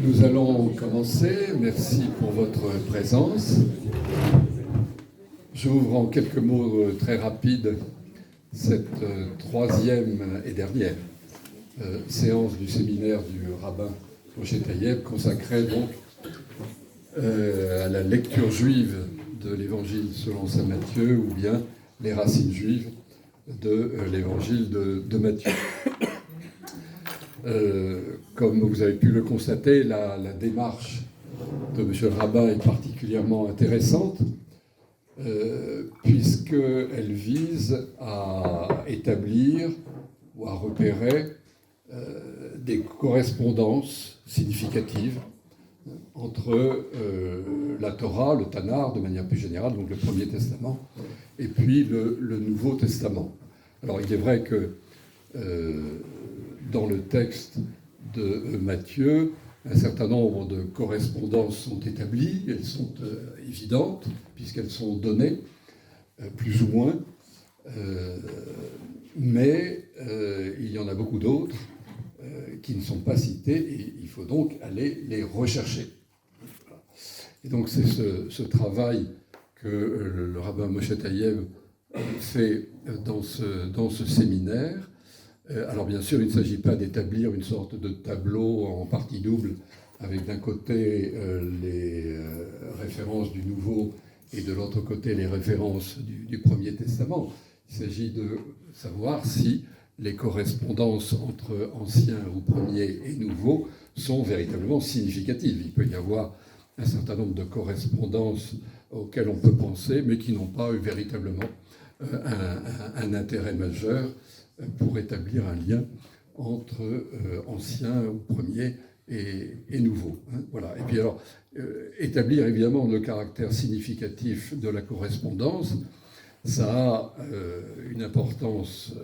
Nous allons commencer. Merci pour votre présence. J'ouvre en quelques mots très rapides cette troisième et dernière séance du séminaire du rabbin Moshe Taïeb, consacrée donc à la lecture juive de l'évangile selon saint Matthieu, ou bien les racines juives de l'évangile de Matthieu. Comme vous avez pu le constater, la démarche de M. le rabbin est particulièrement intéressante, puisqu'elle vise à établir ou à repérer des correspondances significatives entre la Torah, le Tanakh, de manière plus générale, donc le Premier Testament, et puis le Nouveau Testament. Alors il est vrai que dans le texte de Matthieu, un certain nombre de correspondances sont établies, elles sont évidentes, puisqu'elles sont données, plus ou moins, mais il y en a beaucoup d'autres qui ne sont pas citées, et il faut donc aller les rechercher. Et donc c'est ce travail que le rabbin Moshe Taïeb fait dans ce séminaire. Alors bien sûr, il ne s'agit pas d'établir une sorte de tableau en partie double avec d'un côté les références du Nouveau et de l'autre côté les références du Premier Testament. Il s'agit de savoir si les correspondances entre Ancien ou Premier et Nouveau sont véritablement significatives. Il peut y avoir un certain nombre de correspondances auxquelles on peut penser, mais qui n'ont pas eu véritablement un intérêt majeur pour établir un lien entre ancien ou premier et nouveau. Voilà. Et puis alors, établir évidemment le caractère significatif de la correspondance, ça a une importance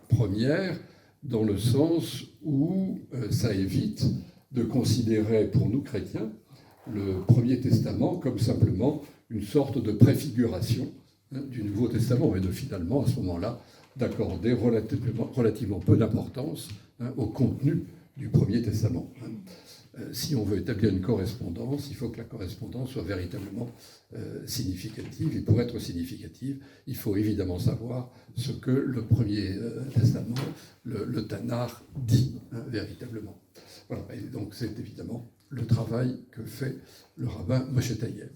première dans le sens où ça évite de considérer pour nous chrétiens le Premier Testament comme simplement une sorte de préfiguration du Nouveau Testament, et de finalement, à ce moment-là, d'accorder relativement peu d'importance au contenu du Premier Testament. Si on veut établir une correspondance, il faut que la correspondance soit véritablement significative. Et pour être significative, il faut évidemment savoir ce que le Premier Testament, le Tanakh, dit véritablement. Voilà. Et donc c'est évidemment le travail que fait le rabbin Moshe Taïeb.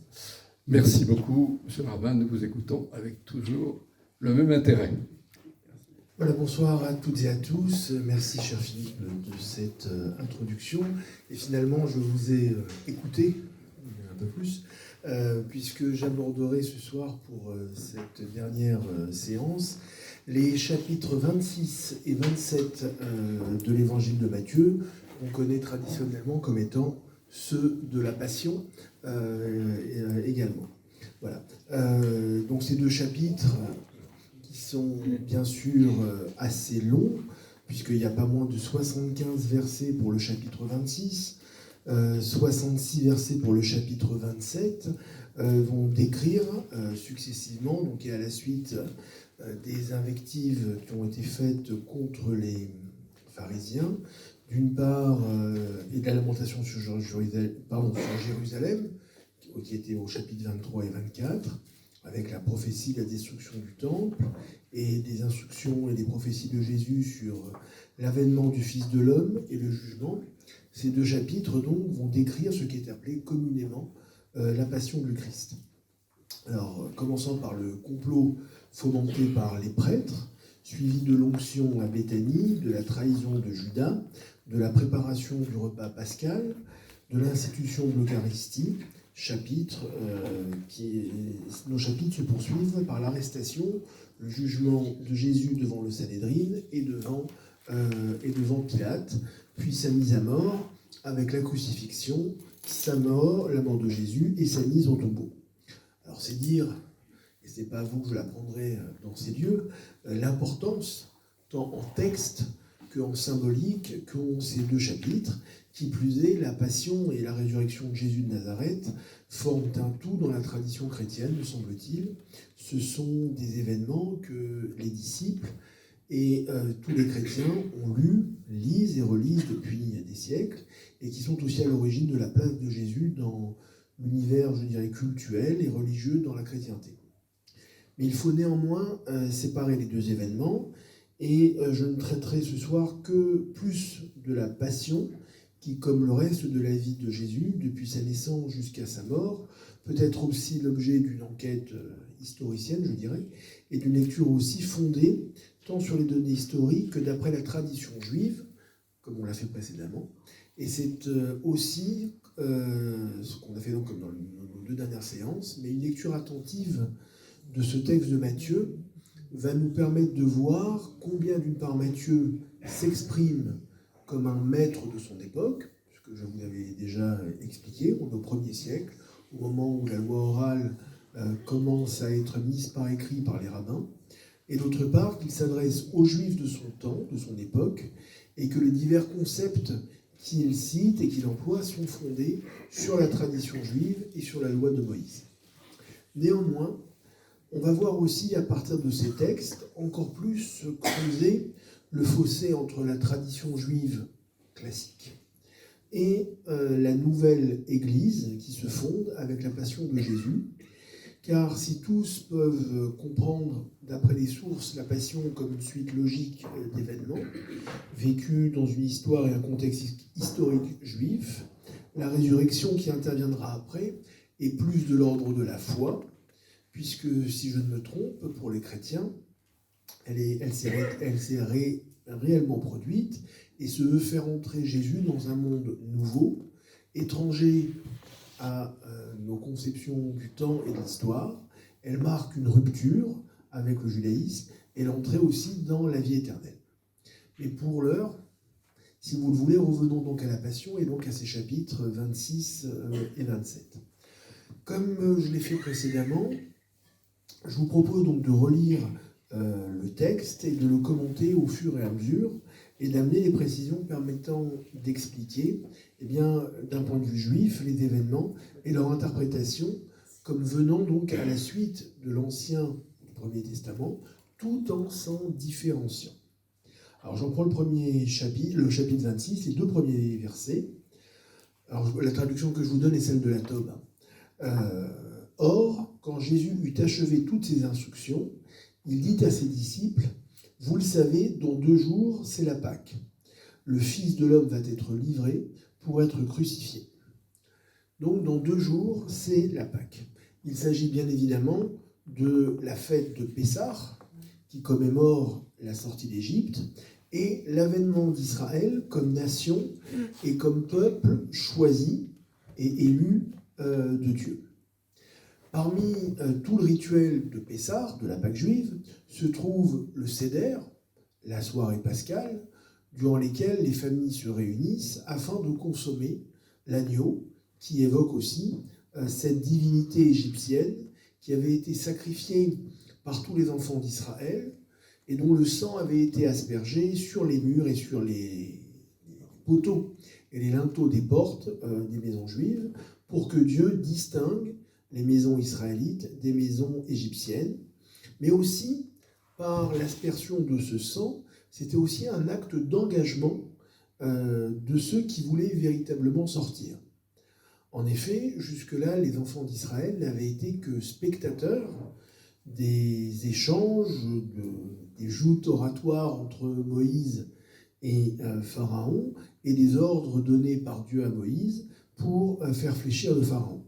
Merci beaucoup, monsieur le rabbin. Nous vous écoutons avec toujours le même intérêt. Voilà, bonsoir à toutes et à tous. Merci, cher Philippe, de cette introduction. Et finalement, je vous ai écouté un peu plus, puisque j'aborderai ce soir pour cette dernière séance les chapitres 26 et 27 de l'évangile de Matthieu, qu'on connaît traditionnellement comme étant ceux de la Passion également. Voilà. Donc ces deux chapitres sont bien sûr assez longs, puisqu'il n'y a pas moins de 75 versets pour le chapitre 26, 66 versets pour le chapitre 27, vont décrire successivement, donc et à la suite des invectives qui ont été faites contre les pharisiens, d'une part, et de la lamentation sur Jérusalem, qui était au chapitre 23 et 24, avec la prophétie de la destruction du temple, et des instructions et des prophéties de Jésus sur l'avènement du Fils de l'homme et le jugement. Ces deux chapitres donc vont décrire ce qui est appelé communément la passion du Christ. Alors, commençant par le complot fomenté par les prêtres, suivi de l'onction à Béthanie, de la trahison de Judas, de la préparation du repas pascal, de l'institution de l'Eucharistie, nos chapitres se poursuivent par l'arrestation, le jugement de Jésus devant le Sanhédrin et devant Pilate, puis sa mise à mort avec la crucifixion, sa mort, la mort de Jésus et sa mise au tombeau. Alors c'est dire, et ce n'est pas à vous que je l'apprendrai dans ces lieux, l'importance, tant en texte qu'en symbolique, qu'ont ces deux chapitres. Qui plus est, la passion et la résurrection de Jésus de Nazareth forment un tout dans la tradition chrétienne, me semble-t-il. Ce sont des événements que les disciples et tous les chrétiens ont lu, lisent et relisent depuis des siècles, et qui sont aussi à l'origine de la place de Jésus dans l'univers, je dirais, cultuel et religieux dans la chrétienté. Mais il faut néanmoins séparer les deux événements, et je ne traiterai ce soir que plus de la passion, qui, comme le reste de la vie de Jésus, depuis sa naissance jusqu'à sa mort, peut être aussi l'objet d'une enquête historicienne, je dirais, et d'une lecture aussi fondée, tant sur les données historiques que d'après la tradition juive, comme on l'a fait précédemment. Et c'est aussi ce qu'on a fait donc comme dans nos deux dernières séances, mais une lecture attentive de ce texte de Matthieu va nous permettre de voir combien, d'une part, Matthieu s'exprime comme un maître de son époque, ce que je vous avais déjà expliqué, au 1er siècle, au moment où la loi orale commence à être mise par écrit par les rabbins, et d'autre part qu'il s'adresse aux Juifs de son temps, de son époque, et que les divers concepts qu'il cite et qu'il emploie sont fondés sur la tradition juive et sur la loi de Moïse. Néanmoins, on va voir aussi, à partir de ces textes, encore plus se creuser le fossé entre la tradition juive classique et la nouvelle Église qui se fonde avec la passion de Jésus. Car si tous peuvent comprendre, d'après les sources, la passion comme une suite logique d'événements, vécus dans une histoire et un contexte historique juif, la résurrection qui interviendra après est plus de l'ordre de la foi, puisque, si je ne me trompe, pour les chrétiens, elle s'est réellement produite et se veut faire entrer Jésus dans un monde nouveau, étranger à nos conceptions du temps et de l'histoire. Elle marque une rupture avec le judaïsme et l'entrée aussi dans la vie éternelle. Mais pour l'heure, si vous le voulez, revenons donc à la Passion et donc à ces chapitres 26 et 27. Comme je l'ai fait précédemment, je vous propose donc de relire le texte et de le commenter au fur et à mesure et d'amener les précisions permettant d'expliquer, d'un point de vue juif, les événements et leur interprétation comme venant donc à la suite de l'Ancien du Premier Testament, tout en s'en différenciant. Alors j'en prends le chapitre 26, les 2 premiers versets. Alors la traduction que je vous donne est celle de la Tobe. Or, quand Jésus eut achevé toutes ses instructions, il dit à ses disciples, « Vous le savez, dans 2 jours, c'est la Pâque. Le Fils de l'homme va être livré pour être crucifié. » Donc, dans 2 jours, c'est la Pâque. Il s'agit bien évidemment de la fête de Pessah, qui commémore la sortie d'Égypte, et l'avènement d'Israël comme nation et comme peuple choisi et élu de Dieu. Parmi tout le rituel de Pessah, de la Pâque juive, se trouve le Seder, la soirée pascale, durant lesquelles les familles se réunissent afin de consommer l'agneau, qui évoque aussi cette divinité égyptienne qui avait été sacrifiée par tous les enfants d'Israël et dont le sang avait été aspergé sur les murs et sur les poteaux et les linteaux des portes des maisons juives pour que Dieu distingue les maisons israélites des maisons égyptiennes, mais aussi par l'aspersion de ce sang, c'était aussi un acte d'engagement de ceux qui voulaient véritablement sortir. En effet, jusque-là, les enfants d'Israël n'avaient été que spectateurs des échanges, des joutes oratoires entre Moïse et Pharaon, et des ordres donnés par Dieu à Moïse pour faire fléchir le Pharaon.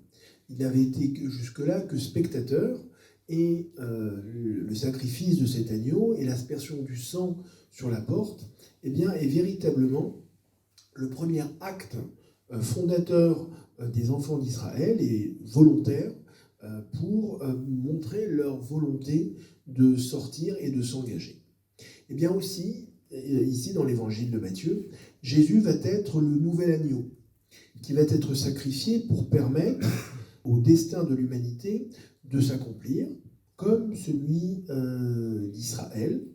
Ils n'avaient été jusque-là que spectateurs, et le sacrifice de cet agneau et l'aspersion du sang sur la porte est véritablement le premier acte fondateur des enfants d'Israël et volontaire pour montrer leur volonté de sortir et de s'engager. Et bien aussi, ici dans l'évangile de Matthieu, Jésus va être le nouvel agneau qui va être sacrifié pour permettre au destin de l'humanité de s'accomplir comme celui d'Israël.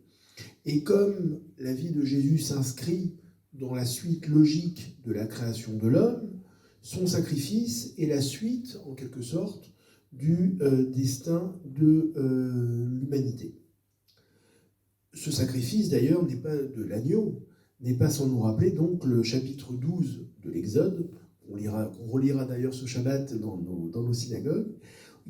Et comme la vie de Jésus s'inscrit dans la suite logique de la création de l'homme, son sacrifice est la suite, en quelque sorte, du destin de l'humanité. Ce sacrifice, d'ailleurs, n'est pas de l'agneau, n'est pas sans nous rappeler donc le chapitre 12 de l'Exode, on relira d'ailleurs ce Shabbat dans nos synagogues,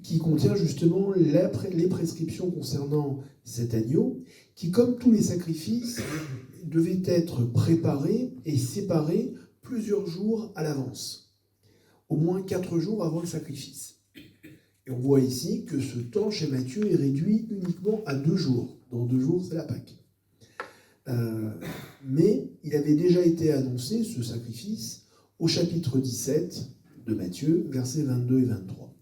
qui contient justement les prescriptions concernant cet agneau, qui, comme tous les sacrifices, devait être préparé et séparé plusieurs jours à l'avance, au moins 4 jours avant le sacrifice. Et on voit ici que ce temps chez Matthieu est réduit uniquement à 2 jours. Dans 2 jours, c'est la Pâque. Mais il avait déjà été annoncé, ce sacrifice, au chapitre 17 de Matthieu, versets 22 et 23.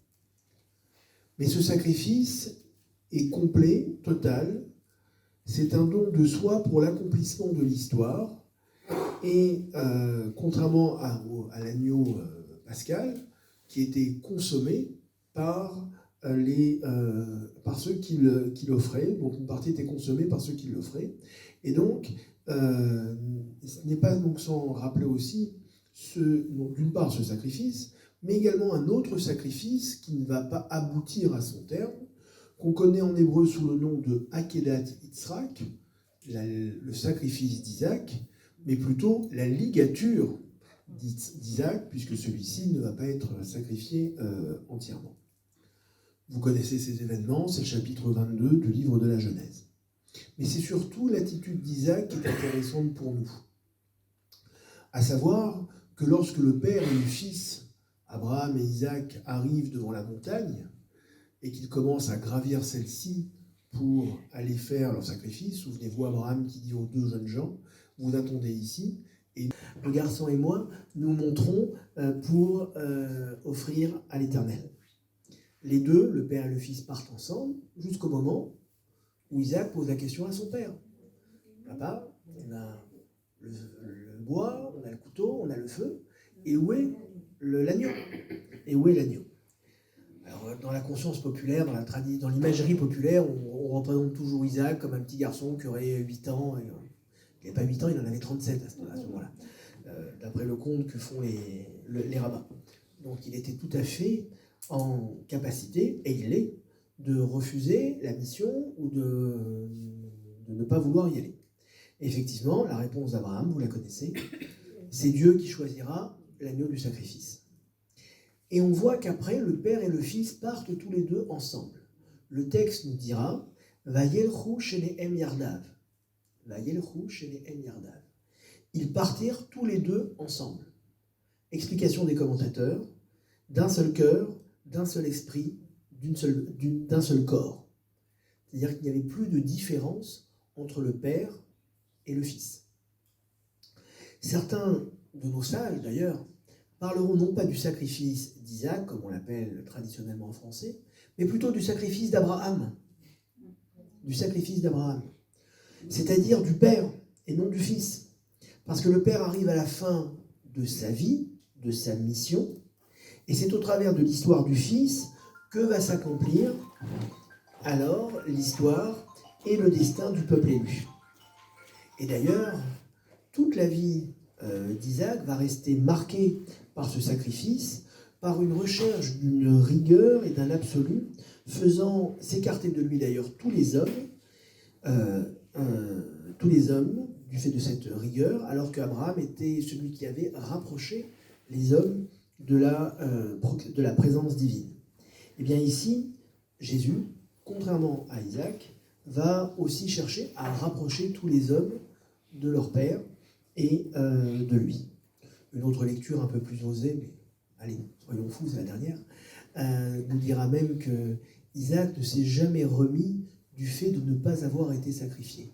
Mais ce sacrifice est complet, total. C'est un don de soi pour l'accomplissement de l'histoire. Et contrairement à l'agneau pascal, qui était consommé par ceux qui l'offraient. Donc une partie était consommée par ceux qui l'offraient. Et donc, ce n'est pas donc sans rappeler aussi, d'une part, ce sacrifice, mais également un autre sacrifice qui ne va pas aboutir à son terme, qu'on connaît en hébreu sous le nom de Akedat Yitzhak, le sacrifice d'Isaac, mais plutôt la ligature d'Isaac, puisque celui-ci ne va pas être sacrifié entièrement. Vous connaissez ces événements, c'est le chapitre 22 du livre de la Genèse. Mais c'est surtout l'attitude d'Isaac qui est intéressante pour nous. À savoir que lorsque le père et le fils, Abraham et Isaac, arrivent devant la montagne et qu'ils commencent à gravir celle-ci pour aller faire leur sacrifice, souvenez-vous Abraham qui dit aux 2 jeunes gens, vous attendez ici, et le garçon et moi, nous monterons pour offrir à l'Éternel. Les 2, le père et le fils, partent ensemble jusqu'au moment où Isaac pose la question à son père. Papa, on a le bois, on a le couteau, on a le feu, et où est l'agneau ? Et où est l'agneau ? Alors, dans la conscience populaire, dans l'imagerie populaire, on représente toujours Isaac comme un petit garçon qui aurait 8 ans. Il n'avait pas 8 ans, il en avait 37 à ce moment-là, d'après le compte que font les rabbins. Donc il était tout à fait en capacité, et il l'est, de refuser la mission ou de ne pas vouloir y aller. Et effectivement, la réponse d'Abraham, vous la connaissez, c'est Dieu qui choisira l'agneau du sacrifice. Et on voit qu'après, le père et le fils partent tous les 2 ensemble. Le texte nous dira « Vayelchu shenehem yardav » « Vayelchu shenehem yardav » Ils partirent tous les 2 ensemble. Explication des commentateurs, d'un seul cœur, d'un seul esprit, d'un seul corps. C'est-à-dire qu'il n'y avait plus de différence entre le père et le fils. Certains de nos sages, d'ailleurs, parleront non pas du sacrifice d'Isaac, comme on l'appelle traditionnellement en français, mais plutôt du sacrifice d'Abraham. Du sacrifice d'Abraham. C'est-à-dire du père et non du fils. Parce que le père arrive à la fin de sa vie, de sa mission, et c'est au travers de l'histoire du fils que va s'accomplir alors l'histoire et le destin du peuple élu. Et d'ailleurs, toute la vie d'Isaac va rester marquée par ce sacrifice, par une recherche d'une rigueur et d'un absolu, faisant s'écarter de lui d'ailleurs tous les hommes du fait de cette rigueur, alors qu'Abraham était celui qui avait rapproché les hommes de la présence divine. Et bien ici, Jésus, contrairement à Isaac, va aussi chercher à rapprocher tous les hommes de leur père et de lui. Une autre lecture un peu plus osée, mais allez, soyons fous, c'est la dernière, nous dira même que Isaac ne s'est jamais remis du fait de ne pas avoir été sacrifié.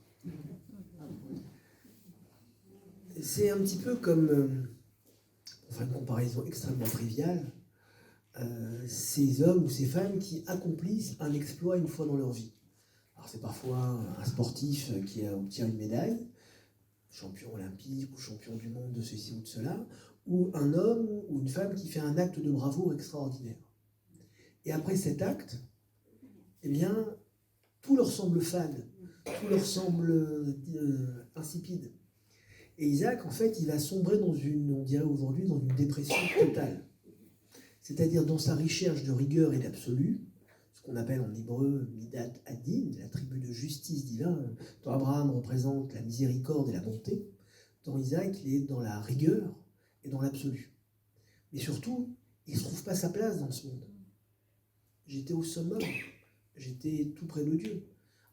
C'est un petit peu comme, pour faire une comparaison extrêmement triviale, ces hommes ou ces femmes qui accomplissent un exploit une fois dans leur vie. Alors c'est parfois un sportif qui obtient une médaille, champion olympique ou champion du monde de ceci ou de cela, ou un homme ou une femme qui fait un acte de bravoure extraordinaire. Et après cet acte, eh bien, tout leur semble fade, tout leur semble insipide. Et Isaac, en fait, il va sombrer on dirait aujourd'hui, dans une dépression totale. C'est-à-dire dans sa recherche de rigueur et d'absolu, ce qu'on appelle en hébreu Midat Adin, la tribu de justice divine, dont Abraham représente la miséricorde et la bonté, dans Isaac, il est dans la rigueur et dans l'absolu. Mais surtout, il ne trouve pas sa place dans ce monde. J'étais au summum, j'étais tout près de Dieu.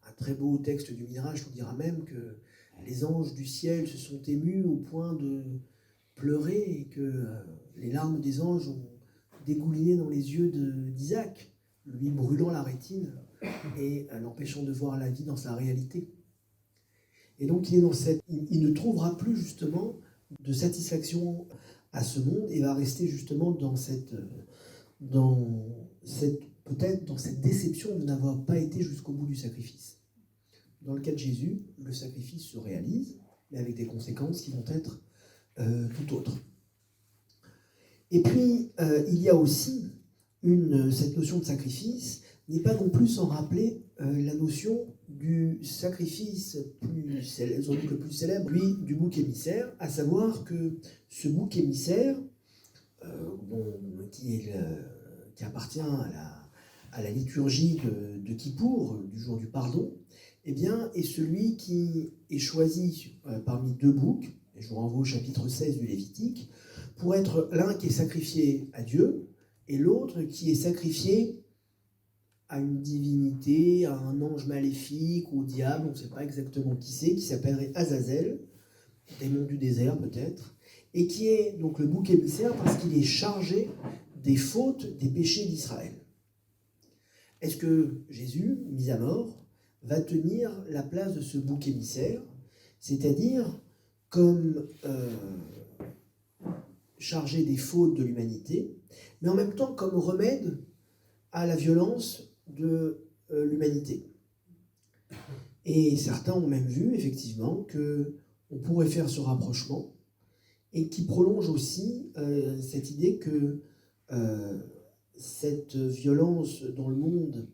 Un très beau texte du Midrash nous dira même que les anges du ciel se sont émus au point de pleurer et que les larmes des anges ont dégouliné dans les yeux d'Isaac, lui brûlant la rétine et l'empêchant de voir la vie dans sa réalité. Et donc il ne trouvera plus justement de satisfaction à ce monde et va rester justement dans cette déception de n'avoir pas été jusqu'au bout du sacrifice. Dans le cas de Jésus, le sacrifice se réalise, mais avec des conséquences qui vont être tout autres. Et puis, il y a aussi cette notion de sacrifice n'est pas non plus sans rappeler la notion du sacrifice sans doute le plus célèbre, lui, du bouc émissaire, à savoir que ce bouc émissaire, qui appartient à la liturgie de Kippour, du jour du pardon, eh bien, est celui qui est choisi parmi deux boucs, et je vous renvoie au chapitre 16 du Lévitique, pour être l'un qui est sacrifié à Dieu et l'autre qui est sacrifié à une divinité, à un ange maléfique ou au diable, on ne sait pas exactement qui c'est, qui s'appellerait Azazel, démon du désert peut-être, et qui est donc le bouc émissaire parce qu'il est chargé des fautes, des péchés d'Israël. Est-ce que Jésus, mis à mort, va tenir la place de ce bouc émissaire, c'est-à-dire comme chargé des fautes de l'humanité, mais en même temps comme remède à la violence de l'humanité. Et certains ont même vu effectivement qu'on pourrait faire ce rapprochement et qui prolonge aussi cette idée que cette violence dans le monde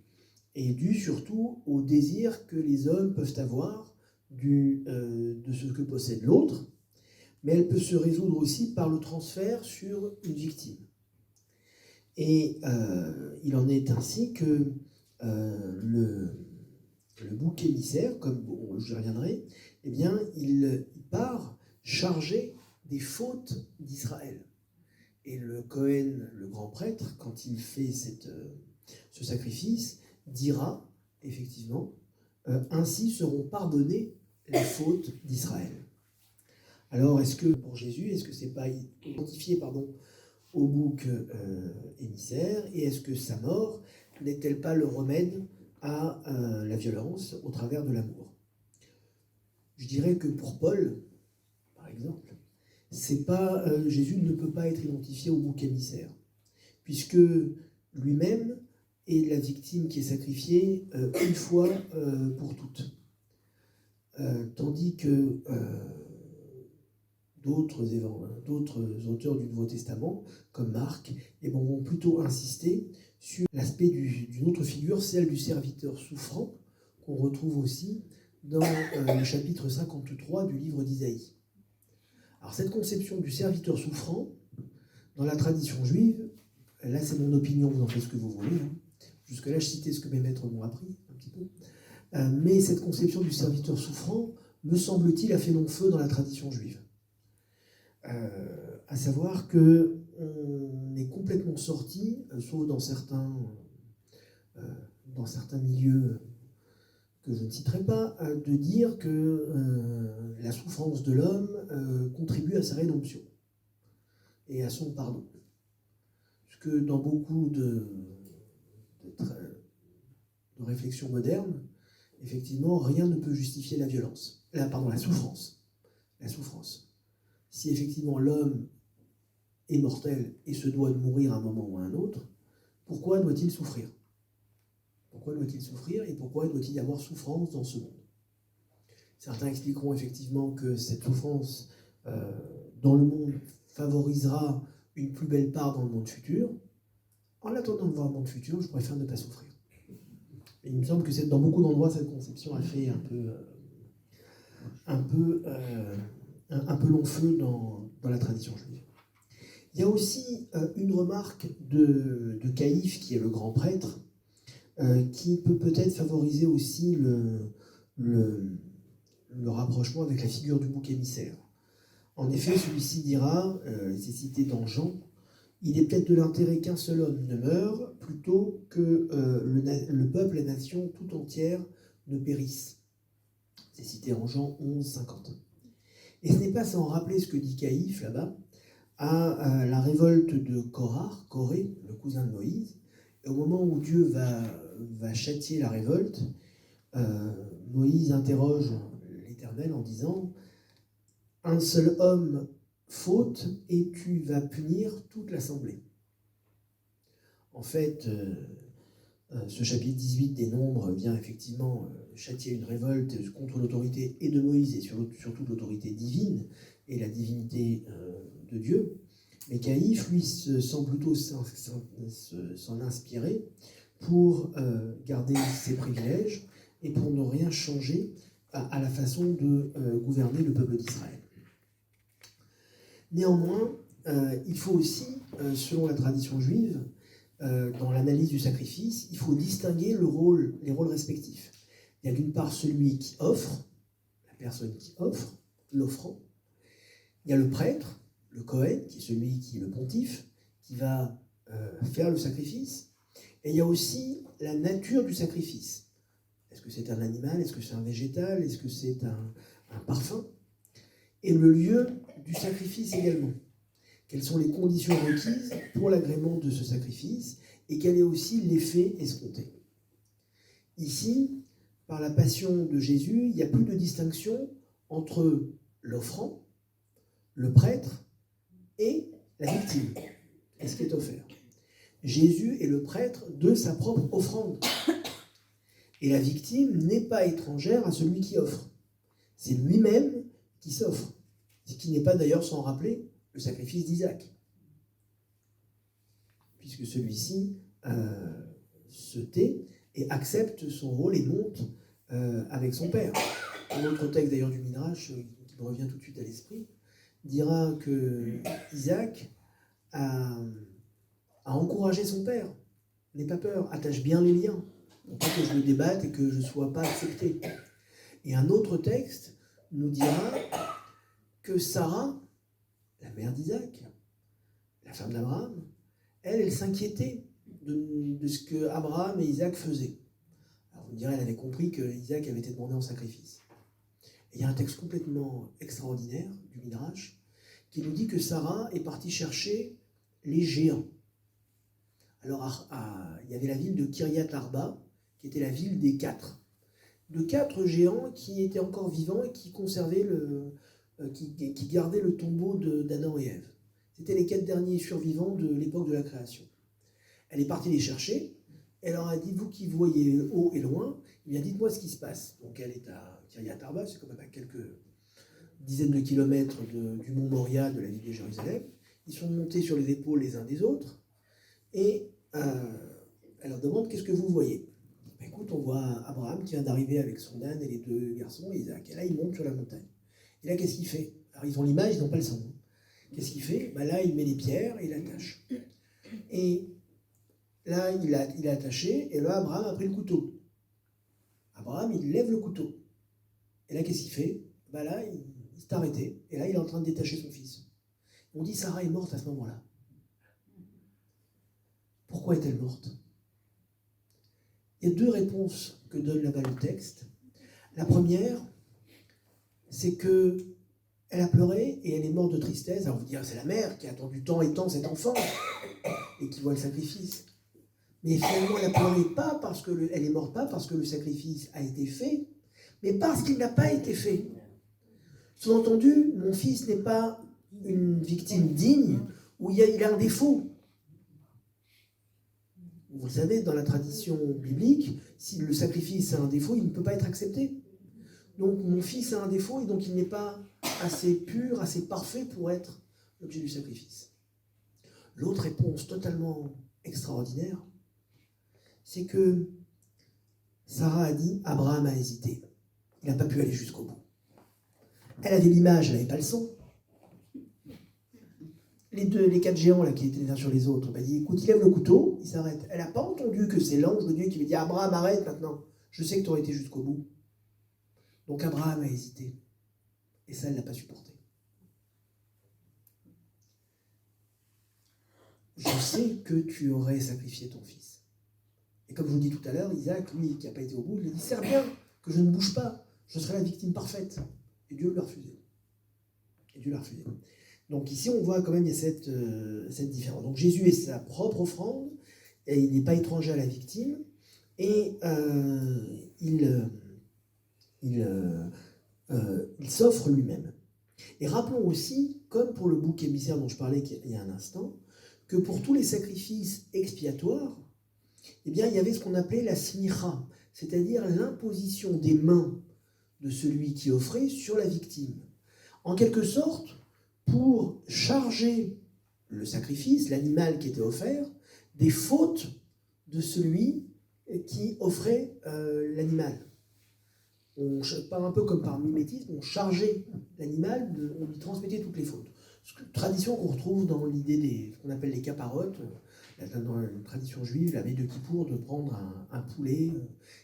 est due surtout au désir que les hommes peuvent avoir de ce que possède l'autre, mais elle peut se résoudre aussi par le transfert sur une victime. Et il en est ainsi que le bouc émissaire, comme j'y reviendrai, eh bien, il part chargé des fautes d'Israël. Et le Cohen, le grand prêtre, quand il fait ce sacrifice, dira effectivement ainsi seront pardonnées les fautes d'Israël. Alors, est-ce que pour Jésus, est-ce que c'est pas identifié, au bouc émissaire, et est-ce que sa mort n'est-elle pas le remède à la violence au travers de l'amour? Je dirais que pour Paul, par exemple, c'est pas Jésus ne peut pas être identifié au bouc émissaire, puisque lui-même est la victime qui est sacrifiée une fois pour toutes. Tandis que d'autres auteurs du Nouveau Testament, comme Marc, vont plutôt insister sur l'aspect d'une autre figure, celle du serviteur souffrant, qu'on retrouve aussi dans le chapitre 53 du livre d'Isaïe. Alors cette conception du serviteur souffrant, dans la tradition juive, là c'est mon opinion, vous en faites ce que vous voulez, jusque-là je citais ce que mes maîtres m'ont appris, un petit peu, mais cette conception du serviteur souffrant, me semble-t-il, a fait long feu dans la tradition juive. À savoir qu'on est complètement sorti, sauf dans certains milieux que je ne citerai pas, de dire que la souffrance de l'homme contribue à sa rédemption et à son pardon. Parce que dans beaucoup de réflexions modernes, effectivement, rien ne peut justifier la souffrance. La souffrance. Si effectivement l'homme est mortel et se doit de mourir à un moment ou à un autre, pourquoi doit-il souffrir? Pourquoi doit-il souffrir et pourquoi doit-il y avoir souffrance dans ce monde? Certains expliqueront effectivement que cette souffrance dans le monde favorisera une plus belle part dans le monde futur. En attendant de voir le monde futur, je préfère ne pas souffrir. Et il me semble que dans beaucoup d'endroits, cette conception a fait un peu long feu dans la tradition juive. Il y a aussi une remarque de Caïphe, qui est le grand prêtre, qui peut peut-être favoriser aussi le rapprochement avec la figure du bouc émissaire. En effet, celui-ci dira, c'est cité dans Jean, il est peut-être de l'intérêt qu'un seul homme ne meure, plutôt que le peuple, la nation tout entière ne périsse. C'est cité en Jean 11, 50. Et ce n'est pas sans rappeler ce que dit Caïphe là-bas, à la révolte de Corée, le cousin de Moïse. Et au moment où Dieu va châtier la révolte, Moïse interroge l'Éternel en disant « Un seul homme faute et tu vas punir toute l'assemblée. » En fait, ce chapitre 18 des Nombres vient effectivement châtier une révolte contre l'autorité et de Moïse et surtout l'autorité divine et la divinité de Dieu. Mais Caïphe, lui, sent plutôt s'en inspirer pour garder ses privilèges et pour ne rien changer à la façon de gouverner le peuple d'Israël. Néanmoins, il faut aussi, selon la tradition juive, dans l'analyse du sacrifice, il faut distinguer les rôles respectifs. Il y a d'une part celui qui offre, la personne qui offre, l'offrant. Il y a le prêtre, le Kohen, qui est celui qui est le pontife, qui va faire le sacrifice. Et il y a aussi la nature du sacrifice. Est-ce que c'est un animal? Est-ce que c'est un végétal? Est-ce que c'est un parfum? Et le lieu du sacrifice également. Quelles sont les conditions requises pour l'agrément de ce sacrifice et quel est aussi l'effet escompté. Ici, par la passion de Jésus, il n'y a plus de distinction entre l'offrant, le prêtre et la victime, et ce qui est offert. Jésus est le prêtre de sa propre offrande. Et la victime n'est pas étrangère à celui qui offre. C'est lui-même qui s'offre. Ce qui n'est pas d'ailleurs sans rappeler le sacrifice d'Isaac. Puisque celui-ci se tait et accepte son rôle et monte avec son père. Un autre texte d'ailleurs du Midrash, qui me revient tout de suite à l'esprit, dira que Isaac a encouragé son père. N'aie pas peur, attache bien les liens, pour pas que je me débatte et que je ne sois pas accepté. Et un autre texte nous dira que Sarah, la mère d'Isaac, la femme d'Abraham, elle s'inquiétait de ce que Abraham et Isaac faisaient. Alors vous me direz, elle avait compris que Isaac avait été demandé en sacrifice. Et il y a un texte complètement extraordinaire du Midrash qui nous dit que Sarah est partie chercher les géants. Alors il y avait la ville de Kiryat Arba, qui était la ville des quatre. De quatre géants qui étaient encore vivants et qui conservaient qui gardaient le tombeau d'Adam et Ève. C'était les 4 derniers survivants de l'époque de la création. Elle est partie les chercher. Elle leur a dit, vous qui voyez haut et loin, eh bien dites-moi ce qui se passe. Donc elle est à Kiryat Arba, c'est quand même à quelques dizaines de kilomètres du mont Moria, de la ville de Jérusalem. Ils sont montés sur les épaules les uns des autres. Et elle leur demande, qu'est-ce que vous voyez? Ben, écoute, on voit Abraham qui vient d'arriver avec son âne et les 2 garçons, Isaac. Et là, il monte sur la montagne. Et là, qu'est-ce qu'il fait? Alors, ils ont l'image, ils n'ont pas le son. Qu'est-ce qu'il fait? Ben là, il met les pierres et il attache. Et là, il a attaché, et là, Abraham a pris le couteau. Abraham, il lève le couteau. Et là, qu'est-ce qu'il fait? Ben là, il s'est arrêté. Et là, il est en train de détacher son fils. On dit Sarah est morte à ce moment-là. Pourquoi est-elle morte? Il y a 2 réponses que donne là-bas le texte. La première, c'est que elle a pleuré et elle est morte de tristesse. Alors vous direz, c'est la mère qui a attendu tant et tant cet enfant et qui voit le sacrifice. Mais finalement, elle a pleuré pas parce que elle est morte pas parce que le sacrifice a été fait, mais parce qu'il n'a pas été fait. Sous-entendu, mon fils n'est pas une victime digne où il a un défaut. Vous le savez, dans la tradition biblique, si le sacrifice a un défaut, il ne peut pas être accepté. Donc mon fils a un défaut et donc il n'est pas assez pur, assez parfait pour être l'objet du sacrifice. L'autre réponse totalement extraordinaire, c'est que Sarah a dit, Abraham a hésité. Il n'a pas pu aller jusqu'au bout. Elle avait l'image, elle n'avait pas le son. les 4 géants là, qui étaient les uns sur les autres, il dit, écoute, il lève le couteau, il s'arrête. Elle n'a pas entendu que c'est l'ange de Dieu qui lui dit, Abraham, arrête maintenant, je sais que tu aurais été jusqu'au bout. Donc Abraham a hésité. Et ça, elle ne l'a pas supporté. Je sais que tu aurais sacrifié ton fils. Et comme je vous dis tout à l'heure, Isaac, lui, qui n'a pas été au bout, il a dit, c'est bien que je ne bouge pas, je serai la victime parfaite. Et Dieu l'a refusé. Donc ici, on voit quand même qu'il y a cette différence. Donc Jésus est sa propre offrande, et il n'est pas étranger à la victime, et il s'offre lui-même. Et rappelons aussi, comme pour le bouc émissaire dont je parlais il y a un instant, que pour tous les sacrifices expiatoires, eh bien, il y avait ce qu'on appelait la smicha, c'est-à-dire l'imposition des mains de celui qui offrait sur la victime. En quelque sorte, pour charger le sacrifice, l'animal qui était offert, des fautes de celui qui offrait l'animal. On parle un peu comme par mimétisme, on chargeait l'animal, on lui transmettait toutes les fautes. Tradition qu'on retrouve dans l'idée ce qu'on appelle les caparotes, dans la tradition juive, la veille de Kippour, de prendre un poulet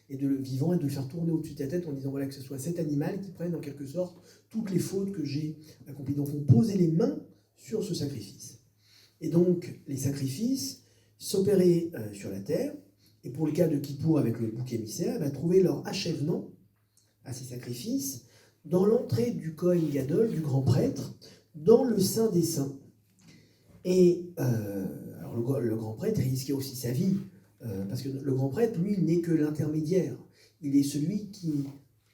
vivant et de le faire tourner au-dessus de ta tête en disant voilà, que ce soit cet animal qui prenne en quelque sorte toutes les fautes que j'ai accomplies. Donc on posait les mains sur ce sacrifice. Et donc les sacrifices s'opéraient sur la terre, et pour le cas de Kippour avec le bouc émissaire, va trouver leur achèvement à ces sacrifices dans l'entrée du Kohen Gadol, du grand prêtre, dans le Saint des Saints. Et alors le grand prêtre risquait aussi sa vie, parce que le grand prêtre, lui, n'est que l'intermédiaire. Il est celui qui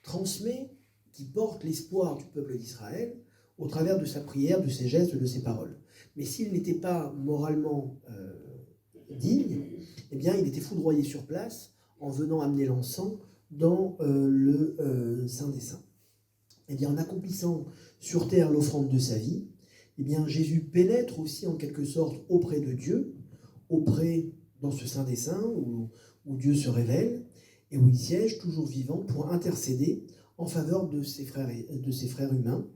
transmet, qui porte l'espoir du peuple d'Israël au travers de sa prière, de ses gestes, de ses paroles. Mais s'il n'était pas moralement digne, eh bien, il était foudroyé sur place en venant amener l'encens dans le Saint des Saints. Eh bien, en accomplissant sur terre l'offrande de sa vie, eh bien, Jésus pénètre aussi en quelque sorte auprès de Dieu, dans ce Saint des Saints où Dieu se révèle et où il siège toujours vivant pour intercéder en faveur de ses frères humains.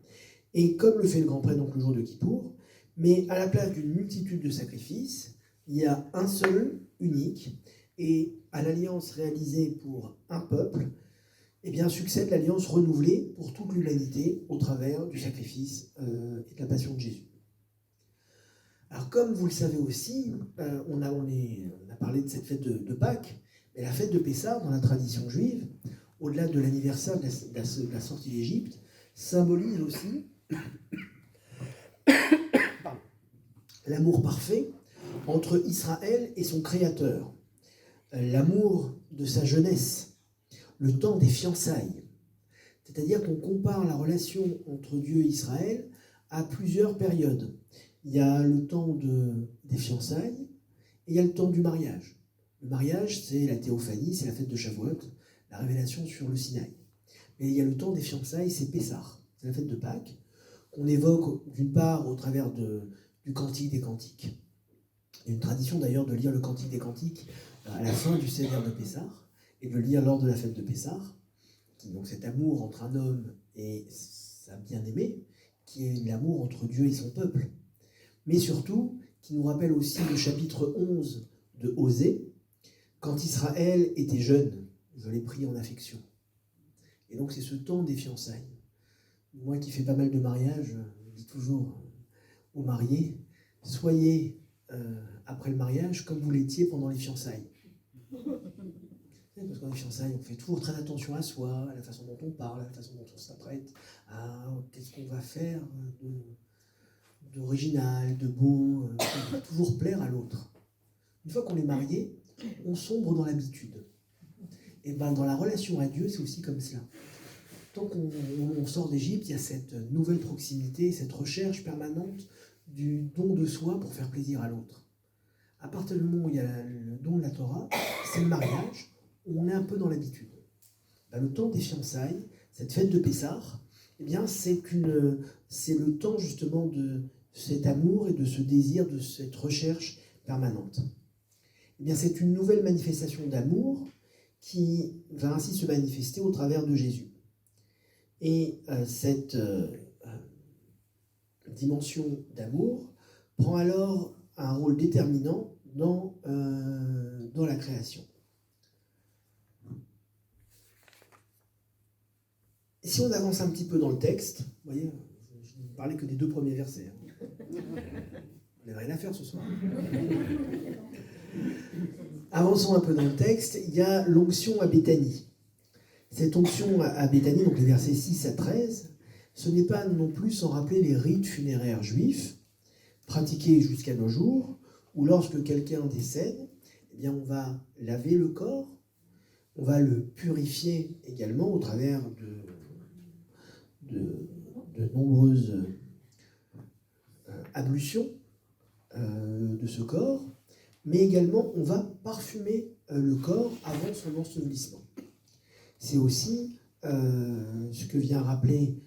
Et comme le fait le grand prêtre donc le jour de Kippour, mais à la place d'une multitude de sacrifices, il y a un seul, unique, et à l'alliance réalisée pour un peuple, eh bien, succède l'alliance renouvelée pour toute l'humanité au travers du sacrifice et de la passion de Jésus. Alors, comme vous le savez aussi, on a parlé de cette fête de Pâques, mais la fête de Pessah, dans la tradition juive, au-delà de l'anniversaire de la sortie d'Égypte, symbolise aussi l'amour parfait entre Israël et son Créateur, l'amour de sa jeunesse, le temps des fiançailles. C'est-à-dire qu'on compare la relation entre Dieu et Israël à plusieurs périodes. Il y a le temps des fiançailles et il y a le temps du mariage. Le mariage, c'est la théophanie, c'est la fête de Shavuot, la révélation sur le Sinaï. Mais il y a le temps des fiançailles, c'est Pessah, c'est la fête de Pâques, qu'on évoque d'une part au travers du Cantique des Cantiques. Il y a une tradition d'ailleurs de lire le Cantique des Cantiques à la fin du Seder de Pessah, et de le lire lors de la fête de Pessah, donc cet amour entre un homme et sa bien-aimée, qui est l'amour entre Dieu et son peuple. Mais surtout, qui nous rappelle aussi le chapitre 11 de Osée, quand Israël était jeune, je l'ai pris en affection. Et donc c'est ce temps des fiançailles. Moi qui fais pas mal de mariages, je dis toujours aux mariés, soyez après le mariage comme vous l'étiez pendant les fiançailles. Parce qu'en fiançailles, on fait toujours très attention à soi, à la façon dont on parle, à la façon dont on s'apprête, à qu'est-ce qu'on va faire d'original, de beau, on va toujours plaire à l'autre. Une fois qu'on est marié, on sombre dans l'habitude. Et ben dans la relation à Dieu, c'est aussi comme cela. Tant qu'on sort d'Égypte, il y a cette nouvelle proximité, cette recherche permanente du don de soi pour faire plaisir à l'autre. À partir du moment où il y a le don de la Torah, c'est le mariage, où on est un peu dans l'habitude. Ben, le temps des fiançailles, cette fête de Pessah, eh bien, c'est le temps justement de cet amour et de ce désir, de cette recherche permanente. Eh bien, c'est une nouvelle manifestation d'amour qui va ainsi se manifester au travers de Jésus. Et cette dimension d'amour prend alors un rôle déterminant dans la création. Si on avance un petit peu dans le texte, vous voyez, je ne parlais que des 2 premiers versets. On n'a rien à faire ce soir. Avançons un peu dans le texte, il y a l'onction à Béthanie. Cette onction à Béthanie, donc les versets 6 à 13, ce n'est pas non plus sans rappeler les rites funéraires juifs, pratiqués jusqu'à nos jours, où lorsque quelqu'un décède, eh bien on va laver le corps, on va le purifier également au travers de nombreuses ablutions de ce corps, mais également on va parfumer le corps avant son ensevelissement. C'est aussi ce que vient rappeler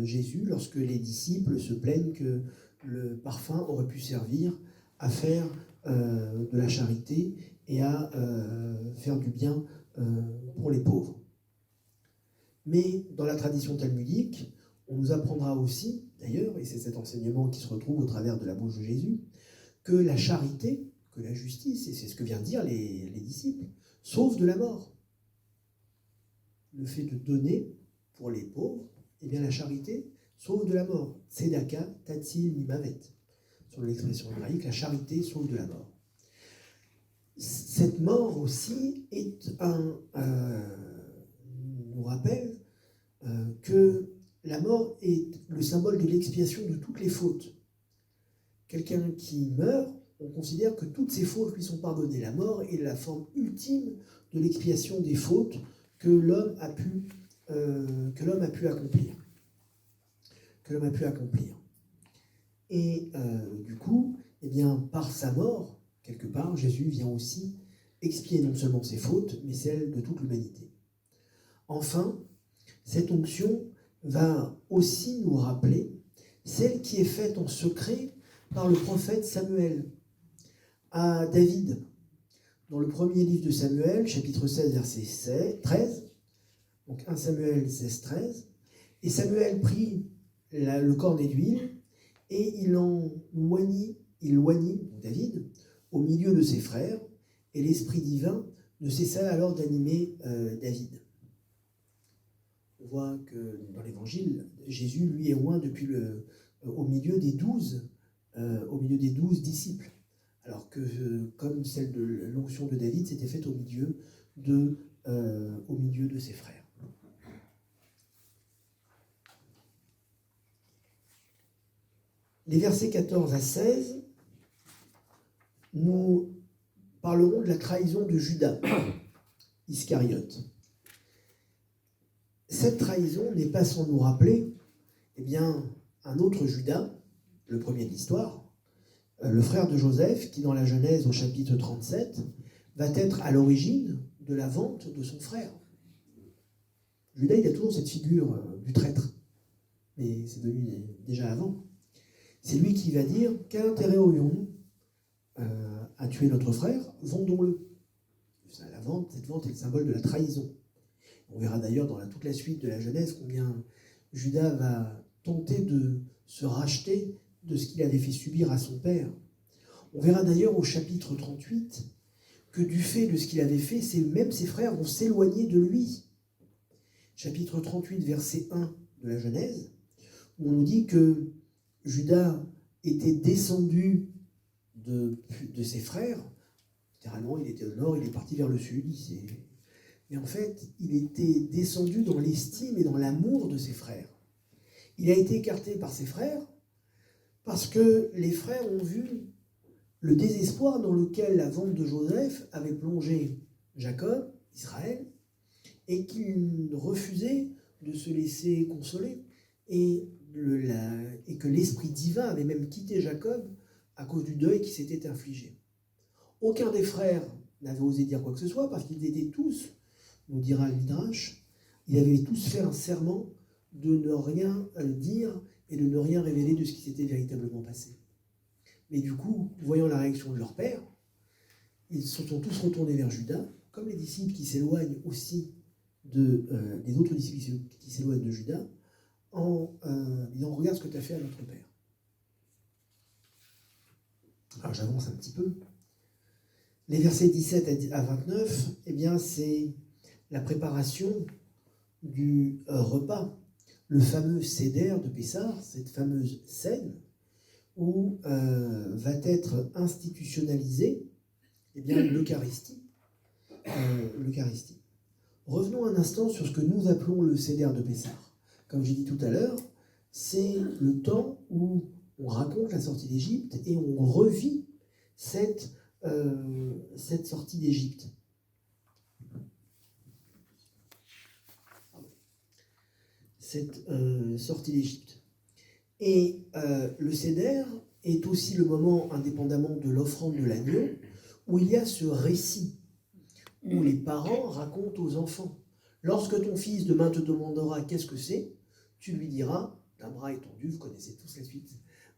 Jésus lorsque les disciples se plaignent que le parfum aurait pu servir à faire de la charité et à faire du bien pour les pauvres. Mais dans la tradition talmudique, on nous apprendra aussi, d'ailleurs, et c'est cet enseignement qui se retrouve au travers de la bouche de Jésus, que la charité, que la justice, et c'est ce que viennent dire les disciples, sauve de la mort. Le fait de donner pour les pauvres, eh bien la charité sauve de la mort. Tzedaka tatzil mimavet. Sur l'expression hébraïque, la charité sauve de la mort. Cette mort aussi nous rappelle que la mort est le symbole de l'expiation de toutes les fautes. Quelqu'un qui meurt, on considère que toutes ses fautes lui sont pardonnées. La mort est la forme ultime de l'expiation des fautes que l'homme a pu accomplir. Et du coup, eh bien, par sa mort, quelque part, Jésus vient aussi expier non seulement ses fautes, mais celles de toute l'humanité. Enfin, cette onction va aussi nous rappeler celle qui est faite en secret par le prophète Samuel à David. Dans le premier livre de Samuel, chapitre 16, verset 13, donc 1 Samuel 16, 13, et Samuel prit le cornet d'huile et il loignit David au milieu de ses frères, et l'esprit divin ne cessa alors d'animer David. On voit que dans l'évangile, Jésus, lui, est oint depuis au milieu des 12 disciples. Alors que, comme celle de l'onction de David, s'était faite au milieu de ses frères. Les versets 14 à 16 nous parleront de la trahison de Judas Iscariote. Cette trahison n'est pas sans nous rappeler un autre Judas, le premier de l'histoire, le frère de Joseph, qui dans la Genèse au chapitre 37 va être à l'origine de la vente de son frère. Judas, il a toujours cette figure du traître, mais c'est venu déjà avant. C'est lui qui va dire « Quel intérêt aurions-nous à tuer notre frère? Vendons-le ». Cette vente est le symbole de la trahison. On verra d'ailleurs dans toute la suite de la Genèse combien Judas va tenter de se racheter de ce qu'il avait fait subir à son père. On verra d'ailleurs au chapitre 38 que du fait de ce qu'il avait fait, même ses frères vont s'éloigner de lui. Chapitre 38, verset 1 de la Genèse, où on nous dit que Judas était descendu de ses frères. Littéralement, il était au nord, il est parti vers le sud. Mais en fait, il était descendu dans l'estime et dans l'amour de ses frères. Il a été écarté par ses frères parce que les frères ont vu le désespoir dans lequel la vente de Joseph avait plongé Jacob, Israël, et qu'il refusait de se laisser consoler, et que l'esprit divin avait même quitté Jacob à cause du deuil qui s'était infligé. Aucun des frères n'avait osé dire quoi que ce soit, parce qu'ils étaient tous, nous dira le Midrash, ils avaient tous fait un serment de ne rien dire et de ne rien révéler de ce qui s'était véritablement passé. Mais du coup, voyant la réaction de leur père, ils se sont tous retournés vers Judas, comme les disciples qui s'éloignent aussi les autres disciples qui s'éloignent de Judas, en disant « Regarde ce que tu as fait à notre père ». Alors j'avance un petit peu. Les versets 17 à 29, eh bien, c'est la préparation du repas, le fameux Seder de Pessah, cette fameuse scène où va être institutionnalisée eh bien, l'Eucharistie. Revenons un instant sur ce que nous appelons le Seder de Pessah. Comme j'ai dit tout à l'heure, c'est le temps où on raconte la sortie d'Égypte et on revit cette sortie d'Égypte. Et le Seder est aussi le moment, indépendamment de l'offrande de l'agneau, où il y a ce récit, où les parents racontent aux enfants. Lorsque ton fils demain te demandera qu'est-ce que c'est, tu lui diras, d'un bras étendu, vous connaissez tous la suite,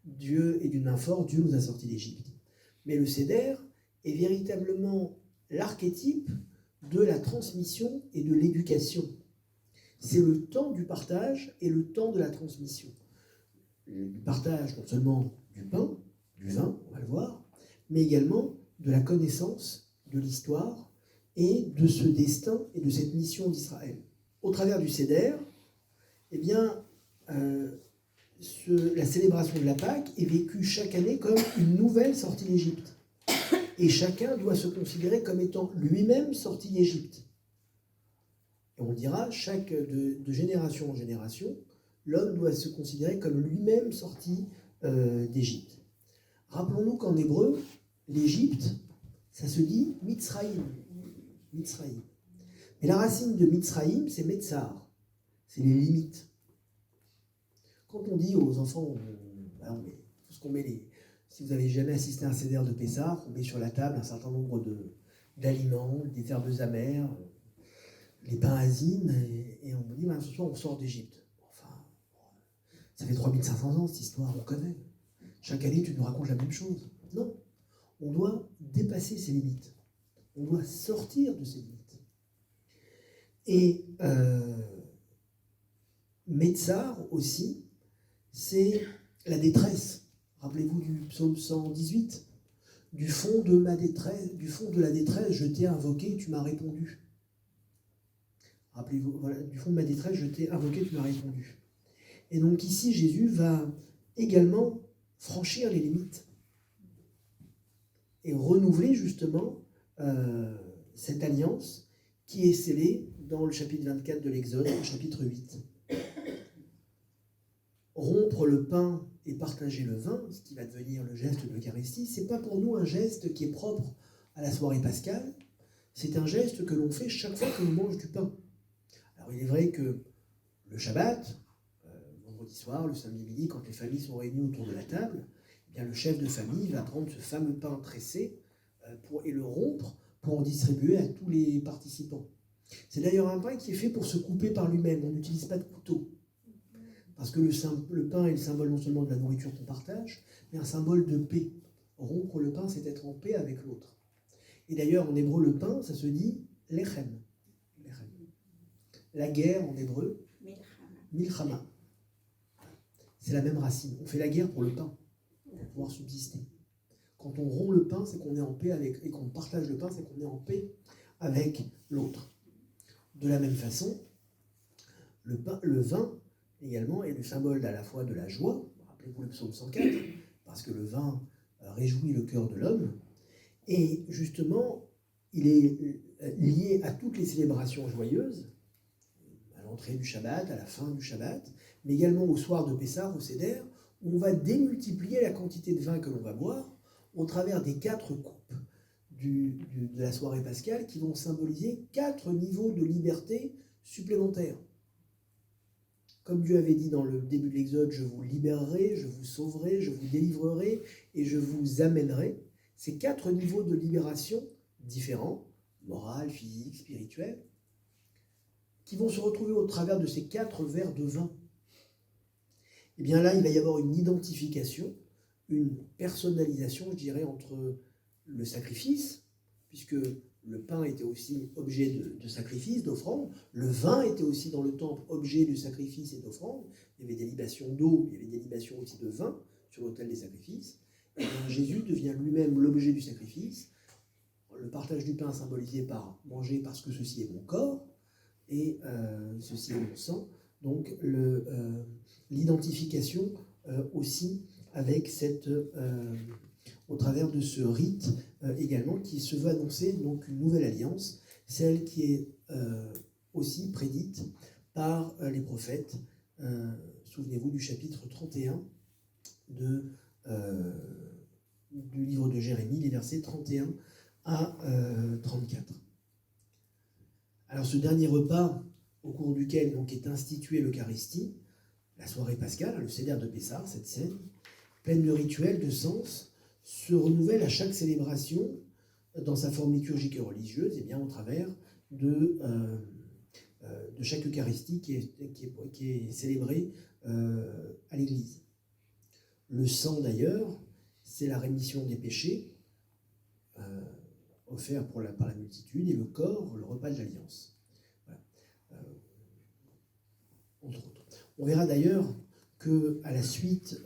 Dieu et d'une main forte, Dieu nous a sortis d'Égypte. Mais le Seder est véritablement l'archétype de la transmission et de l'éducation. C'est le temps du partage et le temps de la transmission. Du partage non seulement du pain, du vin, on va le voir, mais également de la connaissance de l'histoire et de ce destin et de cette mission d'Israël. Au travers du Seder, eh bien, la célébration de la Pâque est vécue chaque année comme une nouvelle sortie d'Égypte. Et chacun doit se considérer comme étant lui-même sorti d'Égypte. Et on dira, de génération en génération, l'homme doit se considérer comme lui-même sorti d'Égypte. Rappelons-nous qu'en hébreu, l'Égypte, ça se dit Mitzraïm. Mitzraïm. Et la racine de Mitzraïm, c'est Metzar. C'est les limites. Quand on dit aux enfants, on met tout ce qu'on met si vous n'avez jamais assisté à un Seder de Pessah, on met sur la table un certain nombre d'aliments, des herbes amères, les pains azimes, et on me dit, ce soir on sort d'Égypte. Enfin, ça fait 3500 ans cette histoire, on connaît. Chaque année tu nous racontes la même chose. Non, on doit dépasser ses limites. On doit sortir de ses limites. Et Metzar aussi, c'est la détresse. Rappelez-vous du psaume 118. Du fond de la détresse, je t'ai invoqué, tu m'as répondu. Rappelez-vous, voilà, du fond de ma détresse, je t'ai invoqué, tu m'as répondu. Et donc ici, Jésus va également franchir les limites et renouveler justement cette alliance qui est scellée dans le chapitre 24 de l'Exode, au chapitre 8. Rompre le pain et partager le vin, ce qui va devenir le geste de l'Eucharistie, c'est pas pour nous un geste qui est propre à la soirée pascale, c'est un geste que l'on fait chaque fois que l'on mange du pain. Alors il est vrai que le Shabbat, vendredi soir, le samedi midi, quand les familles sont réunies autour de la table, eh bien le chef de famille va prendre ce fameux pain tressé et le rompre pour en distribuer à tous les participants. C'est d'ailleurs un pain qui est fait pour se couper par lui-même, on n'utilise pas de couteau. Parce que le pain est le symbole non seulement de la nourriture qu'on partage, mais un symbole de paix. Rompre le pain, c'est être en paix avec l'autre. Et d'ailleurs, en hébreu, le pain, ça se dit lechem. La guerre, en hébreu, milchama. C'est la même racine. On fait la guerre pour le pain, pour pouvoir subsister. Quand on rompt le pain, c'est qu'on est en paix avec, et qu'on partage le pain, c'est qu'on est en paix avec l'autre. De la même façon, le vin, également, est le symbole à la fois de la joie, rappelez-vous le psaume 104, parce que le vin réjouit le cœur de l'homme, et justement, il est lié à toutes les célébrations joyeuses, à l'entrée du Shabbat, à la fin du Shabbat, mais également au soir de Pessah, au Seder, où on va démultiplier la quantité de vin que l'on va boire au travers des 4 coupes de la soirée pascale qui vont symboliser 4 niveaux de liberté supplémentaires. Comme Dieu avait dit dans le début de l'Exode, je vous libérerai, je vous sauverai, je vous délivrerai et je vous amènerai. Ces 4 niveaux de libération différents, moral, physique, spirituel, qui vont se retrouver au travers de ces 4 verres de vin. Et bien là, il va y avoir une identification, une personnalisation, je dirais, entre le sacrifice, puisque le pain était aussi objet de sacrifice, d'offrande. Le vin était aussi dans le temple objet de sacrifice et d'offrande. Il y avait des libations d'eau, il y avait des libations aussi de vin sur l'autel des sacrifices. Jésus devient lui-même l'objet du sacrifice. Le partage du pain symbolisé par manger parce que ceci est mon corps et ceci est mon sang. Donc l'identification aussi avec au travers de ce rite également qui se veut annoncer donc une nouvelle alliance, celle qui est aussi prédite par les prophètes. Souvenez-vous du chapitre 31 du livre de Jérémie, les versets 31 à 34. Alors ce dernier repas au cours duquel donc est instituée l'Eucharistie, la soirée pascale, le Seder de Pessah, cette scène, pleine de rituels, de sens, se renouvelle à chaque célébration dans sa forme liturgique et religieuse, et bien au travers de chaque Eucharistie qui est célébrée à l'Église. Le sang d'ailleurs, c'est la rémission des péchés offert par la multitude, et le corps, le repas de l'Alliance. Voilà. Entre autres. On verra d'ailleurs qu'à la suite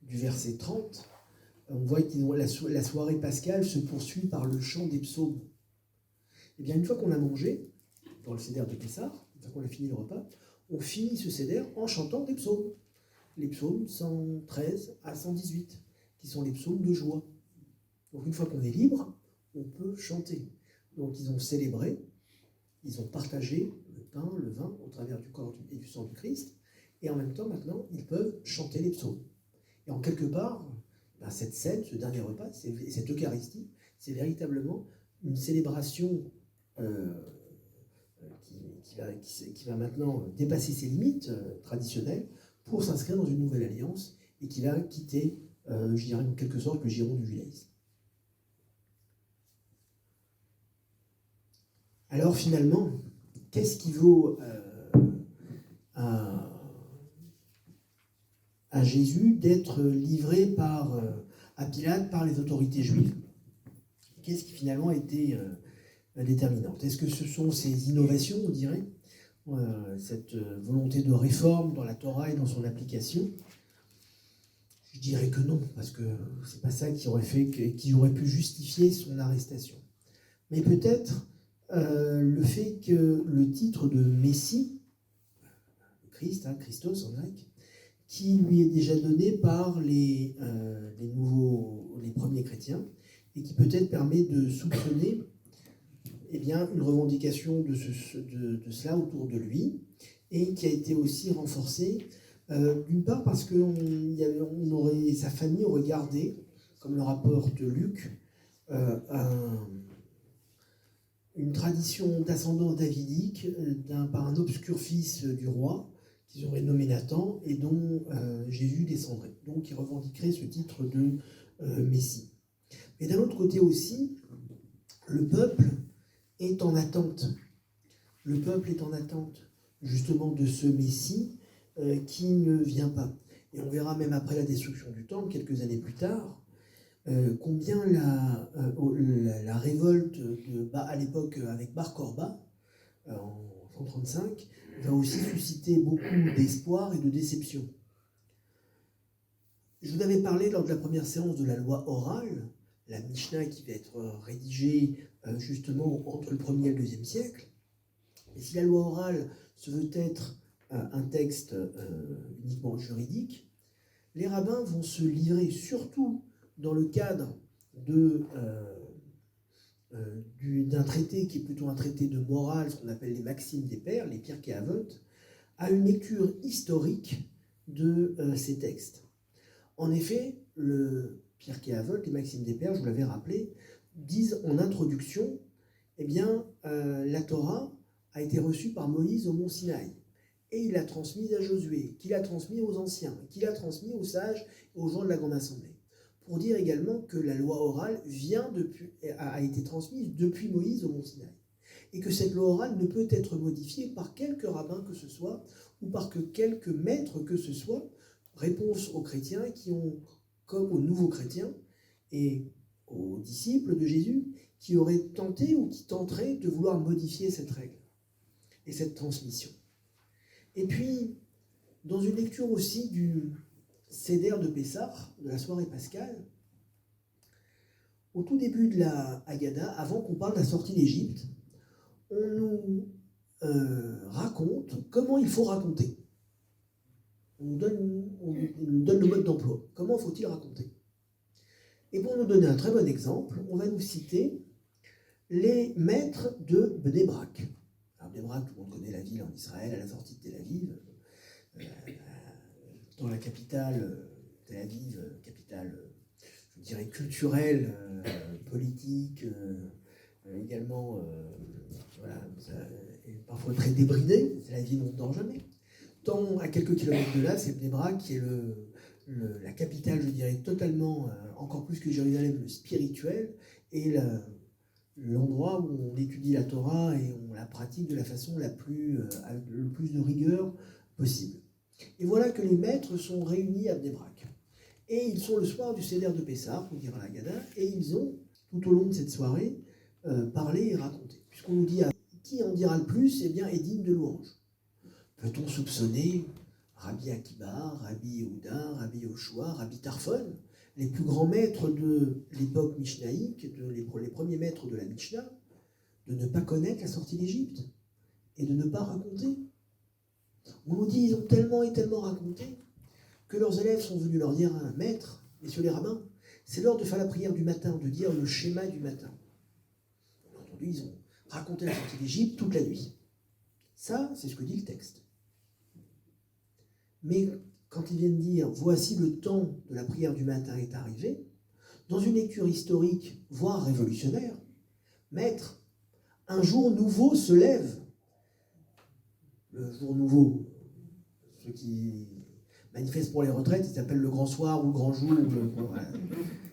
du verset 30, on voit que la soirée pascale se poursuit par le chant des psaumes. Et bien une fois qu'on a mangé, dans le Seder de Pessah, une fois qu'on a fini le repas, on finit ce Seder en chantant des psaumes. Les psaumes 113 à 118, qui sont les psaumes de joie. Donc une fois qu'on est libre, on peut chanter. Donc ils ont célébré, ils ont partagé le pain, le vin au travers du corps et du sang du Christ, et en même temps maintenant ils peuvent chanter les psaumes. Et en quelque part, cette scène, ce dernier repas, cette Eucharistie, c'est véritablement une célébration qui va maintenant dépasser ses limites traditionnelles pour s'inscrire dans une nouvelle alliance et qui va quitter, je dirais en quelque sorte, le giron du judaïsme. Alors finalement, qu'est-ce qui vaut à Jésus d'être livré à Pilate par les autorités juives? Qu'est-ce qui finalement a été déterminante? Est-ce que ce sont ces innovations, on dirait, cette volonté de réforme dans la Torah et dans son application? Je dirais que non, parce que c'est pas ça qui aurait pu justifier son arrestation. Mais peut-être le fait que le titre de Messie, Christ, Christos en grec, qui lui est déjà donné par les premiers chrétiens, et qui peut-être permet de soupçonner une revendication de cela autour de lui, et qui a été aussi renforcée, d'une part parce que sa famille aurait gardé, comme le rapporte Luc, une tradition d'ascendance davidique par un obscur fils du roi, qu'ils auraient nommé Nathan, et dont Jésus descendrait. Donc il revendiquerait ce titre de Messie. Mais d'un autre côté aussi, le peuple est en attente. Le peuple est en attente, justement, de ce Messie qui ne vient pas. Et on verra même après la destruction du temple, quelques années plus tard, combien la révolte à l'époque avec Bar Korba, en 135, va aussi susciter beaucoup d'espoir et de déception. Je vous avais parlé lors de la première séance de la loi orale, la Mishnah qui va être rédigée justement entre le 1er et le 2e siècle. Et si la loi orale se veut être un texte uniquement juridique, les rabbins vont se livrer, surtout dans le cadre d'un traité qui est plutôt un traité de morale, ce qu'on appelle les maximes des pères, les Pirkei Avot, à une lecture historique de ces textes. En effet, le Pirkei Avot, les maximes des pères, je vous l'avais rappelé, disent en introduction, la Torah a été reçue par Moïse au mont Sinaï, et il l'a transmise à Josué, qui l'a transmise aux anciens, qui l'a transmise aux sages et aux gens de la grande assemblée. Pour dire également que la loi orale a été transmise depuis Moïse au mont Sinaï, et que cette loi orale ne peut être modifiée par quelque rabbin que ce soit, ou par quelque maître que ce soit. Réponse aux chrétiens comme aux nouveaux chrétiens et aux disciples de Jésus, qui auraient tenté ou qui tenteraient de vouloir modifier cette règle et cette transmission. Et puis, dans une lecture aussi Seder de Pessah, de la soirée pascale, au tout début de la Haggadah, avant qu'on parle de la sortie d'Égypte, on nous raconte comment il faut raconter. On nous donne le mode d'emploi. Comment faut-il raconter? Et pour nous donner un très bon exemple, on va nous citer les maîtres de Bnei Brak. Alors Bnei Brak, tout le monde connaît la ville en Israël, à la sortie de Tel Aviv, dans la capitale, Tel Aviv, capitale, je dirais, culturelle, politique, également, voilà, et parfois très débridée. C'est la ville où on ne dort jamais. Tant à quelques kilomètres de là, c'est Bnei Brak qui est la capitale, je dirais, totalement, encore plus que Jérusalem, spirituelle, et l'endroit où on étudie la Torah et on la pratique de la façon avec le plus de rigueur possible. Et voilà que les maîtres sont réunis à Bnei Brak. Et ils sont le soir du Seder de Pessah, on dira la Haggadah, et ils ont, tout au long de cette soirée, parlé et raconté. Puisqu'on nous dit, qui en dira le plus, eh bien, est digne de louange. Peut-on soupçonner Rabbi Akiba, Rabbi Yehuda, Rabbi Yoshua, Rabbi Tarfon, les plus grands maîtres de l'époque mishnaïque, les premiers maîtres de la Mishnah, de ne pas connaître la sortie d'Égypte et de ne pas raconter? On nous dit, ils ont tellement et tellement raconté que leurs élèves sont venus leur dire, maître, messieurs les rabbins, c'est l'heure de faire la prière du matin, de dire le schéma du matin. On a entendu, ils ont raconté la sortie d'Égypte toute la nuit. Ça, c'est ce que dit le texte. Mais quand ils viennent dire « Voici le temps de la prière du matin est arrivé », dans une lecture historique, voire révolutionnaire, maître, un jour nouveau se lève. Le jour nouveau, ceux qui manifestent pour les retraites, ils s'appellent le grand soir ou le grand jour.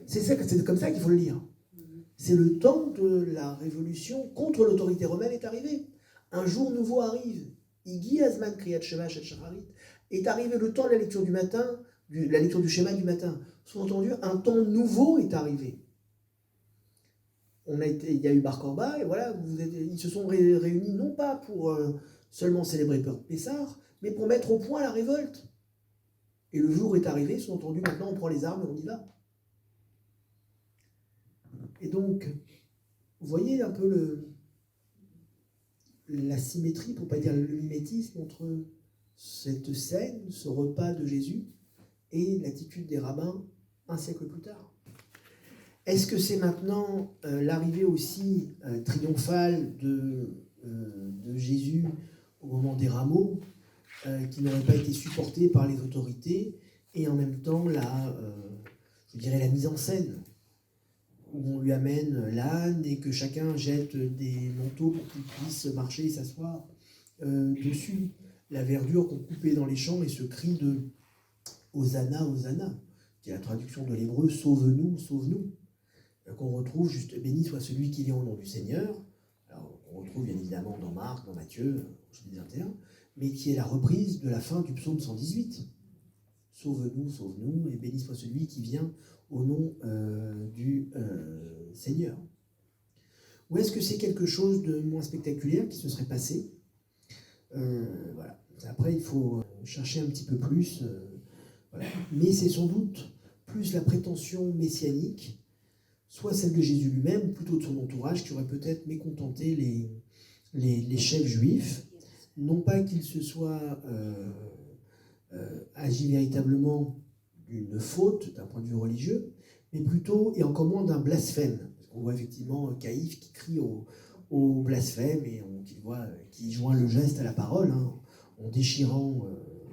C'est comme ça qu'il faut le lire. C'est le temps de la révolution contre l'autorité romaine est arrivé. Un jour nouveau arrive. Igi Azman Kriyat Shema Shel Shacharit. Est arrivé le temps de la lecture du matin, la lecture du schéma du matin. Sous-entendu, un temps nouveau est arrivé. Il y a eu Bar Korba, et voilà, ils se sont réunis non pas pour seulement célébrer Pessah, mais pour mettre au point la révolte. Et le jour est arrivé, sous-entendu, maintenant on prend les armes et on y va. Et donc, vous voyez un peu la symétrie, pour ne pas dire le mimétisme, entre cette scène, ce repas de Jésus, et l'attitude des rabbins un siècle plus tard. Est-ce que c'est maintenant l'arrivée aussi triomphale de Jésus au moment des rameaux, qui n'aurait pas été supportée par les autorités, et en même temps je dirais la mise en scène, où on lui amène l'âne et que chacun jette des manteaux pour qu'il puisse marcher et s'asseoir dessus. La verdure qu'on coupait dans les champs et ce cri de « Hosanna, Hosanna », qui est la traduction de l'hébreu « Sauve-nous, sauve-nous », qu'on retrouve juste « Béni soit celui qui vient au nom du Seigneur », alors on retrouve bien évidemment dans Marc, dans Matthieu, chapitre 21, mais qui est la reprise de la fin du psaume 118. « Sauve-nous, sauve-nous, et béni soit celui qui vient au nom du Seigneur ». Ou est-ce que c'est quelque chose de moins spectaculaire qui se serait passé? Voilà. Après, il faut chercher un petit peu plus. Voilà. Mais c'est sans doute plus la prétention messianique, soit celle de Jésus lui-même, ou plutôt de son entourage, qui aurait peut-être mécontenté les chefs juifs. Non pas qu'il se soit agi véritablement d'une faute d'un point de vue religieux, mais plutôt, et encore moins, d'un blasphème. On voit effectivement Caïphe qui crie au blasphème et qui joint le geste à la parole, en déchirant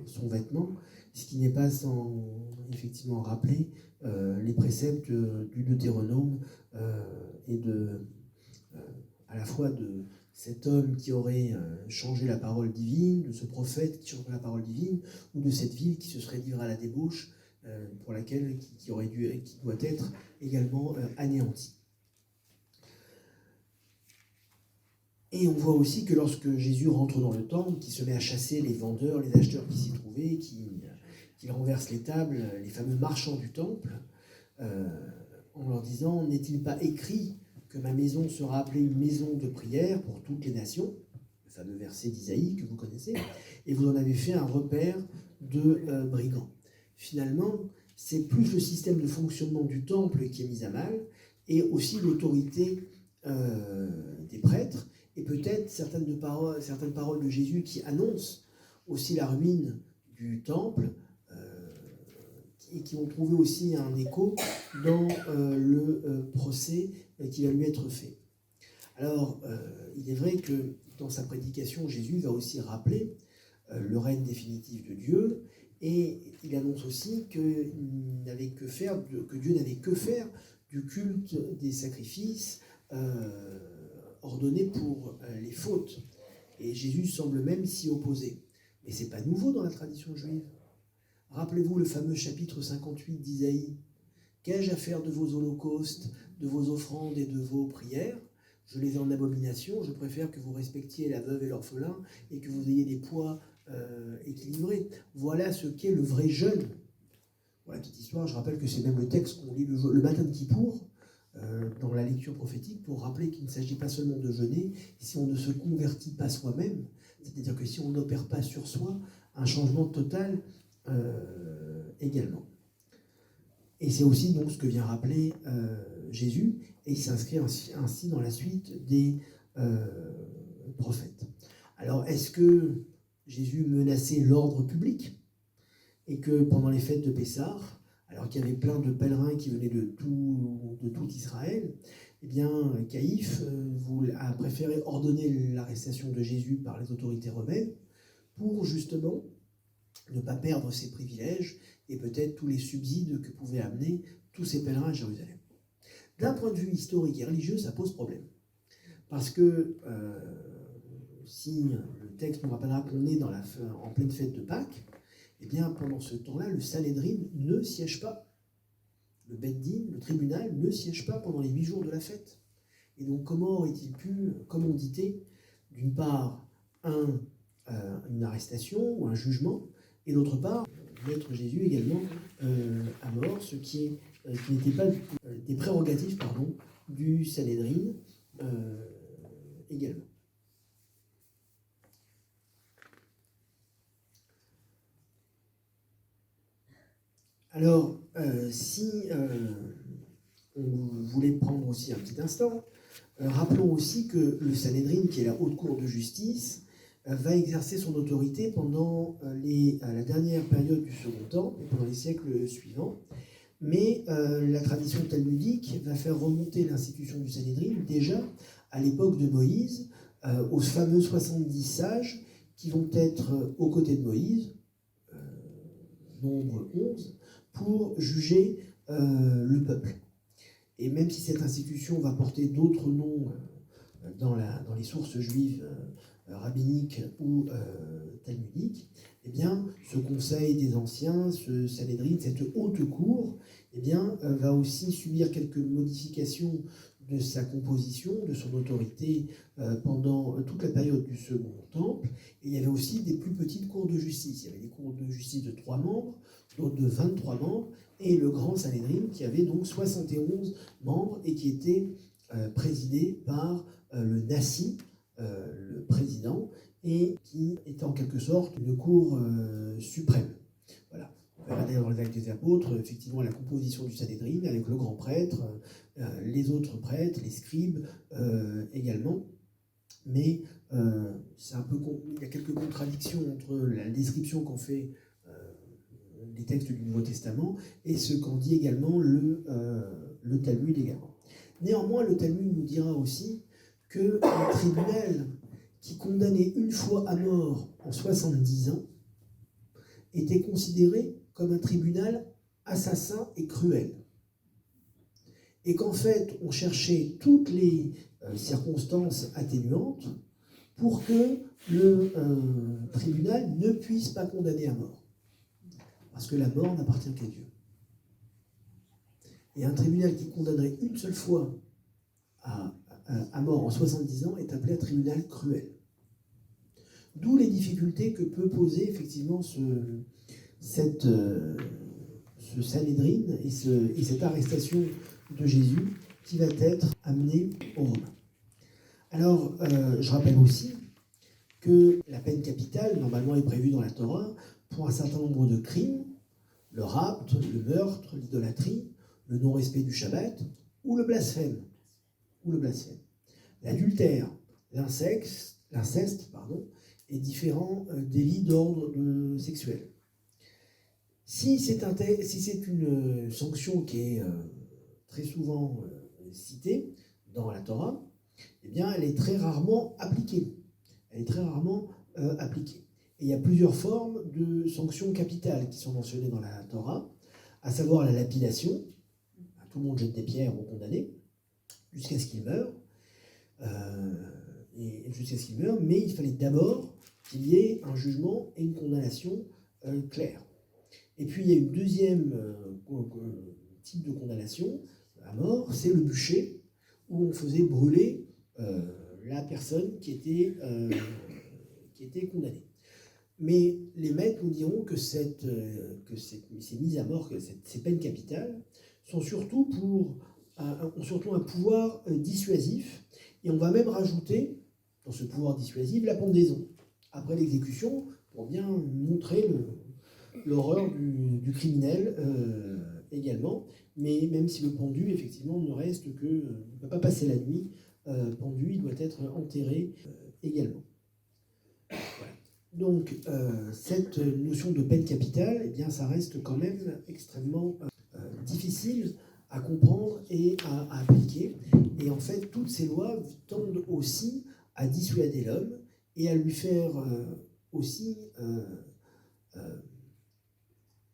son vêtement, ce qui n'est pas sans effectivement rappeler les préceptes du Deutéronome et à la fois de cet homme qui aurait changé la parole divine, de ce prophète qui changerait la parole divine, ou de cette ville qui se serait livrée à la débauche, pour laquelle qui doit être également anéantie. Et on voit aussi que lorsque Jésus rentre dans le temple, qu'il se met à chasser les vendeurs, les acheteurs qui s'y trouvaient, qu'il renverse les tables, les fameux marchands du temple, en leur disant « N'est-il pas écrit que ma maison sera appelée une maison de prière pour toutes les nations ?» Le fameux verset d'Isaïe que vous connaissez. Et vous en avez fait un repère de brigands. finalement, c'est plus le système de fonctionnement du temple qui est mis à mal, et aussi l'autorité des prêtres, et peut-être certaines paroles de Jésus qui annoncent aussi la ruine du temple, et qui vont trouver aussi un écho dans le procès qui va lui être fait. Alors, il est vrai que dans sa prédication, Jésus va aussi rappeler le règne définitif de Dieu, et il annonce aussi que Dieu n'avait que faire du culte des sacrifices ordonnés pour les fautes. Et Jésus semble même s'y opposer. Mais ce n'est pas nouveau dans la tradition juive. Rappelez-vous le fameux chapitre 58 d'Isaïe. Qu'ai-je à faire de vos holocaustes, de vos offrandes et de vos prières? Je les ai en abomination, je préfère que vous respectiez la veuve et l'orphelin et que vous ayez des poids équilibrés. Voilà ce qu'est le vrai jeûne. Voilà, petite histoire, je rappelle que c'est même le texte qu'on lit le matin de Kippour, dans la lecture prophétique, pour rappeler qu'il ne s'agit pas seulement de jeûner si on ne se convertit pas soi-même, c'est-à-dire que si on n'opère pas sur soi un changement total également. Et c'est aussi donc ce que vient rappeler Jésus, et il s'inscrit ainsi dans la suite des prophètes. Alors, est-ce que Jésus menaçait l'ordre public, et que pendant les fêtes de Pessah, alors qu'il y avait plein de pèlerins qui venaient de tout Israël, eh bien, Caïphe a préféré ordonner l'arrestation de Jésus par les autorités romaines pour justement ne pas perdre ses privilèges et peut-être tous les subsides que pouvaient amener tous ces pèlerins à Jérusalem. D'un point de vue historique et religieux, ça pose problème. Parce que si le texte nous rappellera qu'on est en pleine fête de Pâques, eh bien, pendant ce temps-là, le Sanhédrin ne siège pas. Le Beth Din, le tribunal, ne siège pas pendant les 8 jours de la fête. Et donc, comment aurait-il pu commanditer, d'une part, une arrestation ou un jugement, et d'autre part, mettre Jésus également à mort, ce qui n'était pas des prérogatives du Sanhédrin également. Alors, si on voulait prendre aussi un petit instant, rappelons aussi que le Sanhédrin, qui est la haute cour de justice, va exercer son autorité pendant la dernière période du Second Temple et pendant les siècles suivants. Mais la tradition talmudique va faire remonter l'institution du Sanhédrin déjà à l'époque de Moïse, aux fameux 70 sages qui vont être aux côtés de Moïse, nombre 11, pour juger le peuple. Et même si cette institution va porter d'autres noms dans les sources juives rabbiniques ou talmudiques, eh bien, ce conseil des anciens, ce Sanhédrin, cette haute cour, eh bien, va aussi subir quelques modifications de sa composition, de son autorité pendant toute la période du Second Temple. Et il y avait aussi des plus petites cours de justice. Il y avait des cours de justice de 3 membres, d'autres de 23 membres, et le grand Sanhédrin qui avait donc 71 membres et qui était présidé par le Nassi, le président, et qui était en quelque sorte une cour suprême. Voilà. On verra d'ailleurs dans les Actes des Apôtres, effectivement, la composition du Sanhédrin avec le grand prêtre, les autres prêtres, les scribes également. Mais c'est un peu, il y a quelques contradictions entre la description qu'en fait les textes du Nouveau Testament et ce qu'en dit également le Talmud également. Néanmoins, le Talmud nous dira aussi que un tribunal qui condamnait une fois à mort en 70 ans était considéré comme un tribunal assassin et cruel. Et qu'en fait, on cherchait toutes les circonstances atténuantes pour que le tribunal ne puisse pas condamner à mort. Parce que la mort n'appartient qu'à Dieu. Et un tribunal qui condamnerait une seule fois à mort en 70 ans est appelé un tribunal cruel. D'où les difficultés que peut poser effectivement ce Sanhédrin et cette arrestation de Jésus qui va être amenée aux Romains. Alors, je rappelle aussi que la peine capitale, normalement, est prévue dans la Torah pour un certain nombre de crimes, le rapt, le meurtre, l'idolâtrie, le non-respect du Shabbat ou le blasphème. L'adultère, l'inceste, et différents délits d'ordre sexuel. Si c'est une sanction qui est très souvent citée dans la Torah, eh bien, elle est très rarement appliquée. Et il y a plusieurs formes de sanctions capitales qui sont mentionnées dans la Torah, à savoir la lapidation. Tout le monde jette des pierres aux condamnés jusqu'à ce qu'ils meurent. Mais il fallait d'abord qu'il y ait un jugement et une condamnation claire. Et puis il y a une deuxième type de condamnation à mort, c'est le bûcher, où on faisait brûler la personne qui était condamnée. Mais les maîtres nous diront que ces mises à mort, que ces peines capitales, ont surtout un pouvoir dissuasif, et on va même rajouter dans ce pouvoir dissuasif la pendaison après l'exécution pour bien montrer l'horreur du criminel également, mais même si le pendu effectivement ne peut pas passer la nuit pendu, il doit être enterré également. Voilà. Donc cette notion de peine capitale, eh bien, ça reste quand même extrêmement difficile à comprendre et à appliquer. Et en fait, toutes ces lois tendent aussi à dissuader l'homme et à lui faire aussi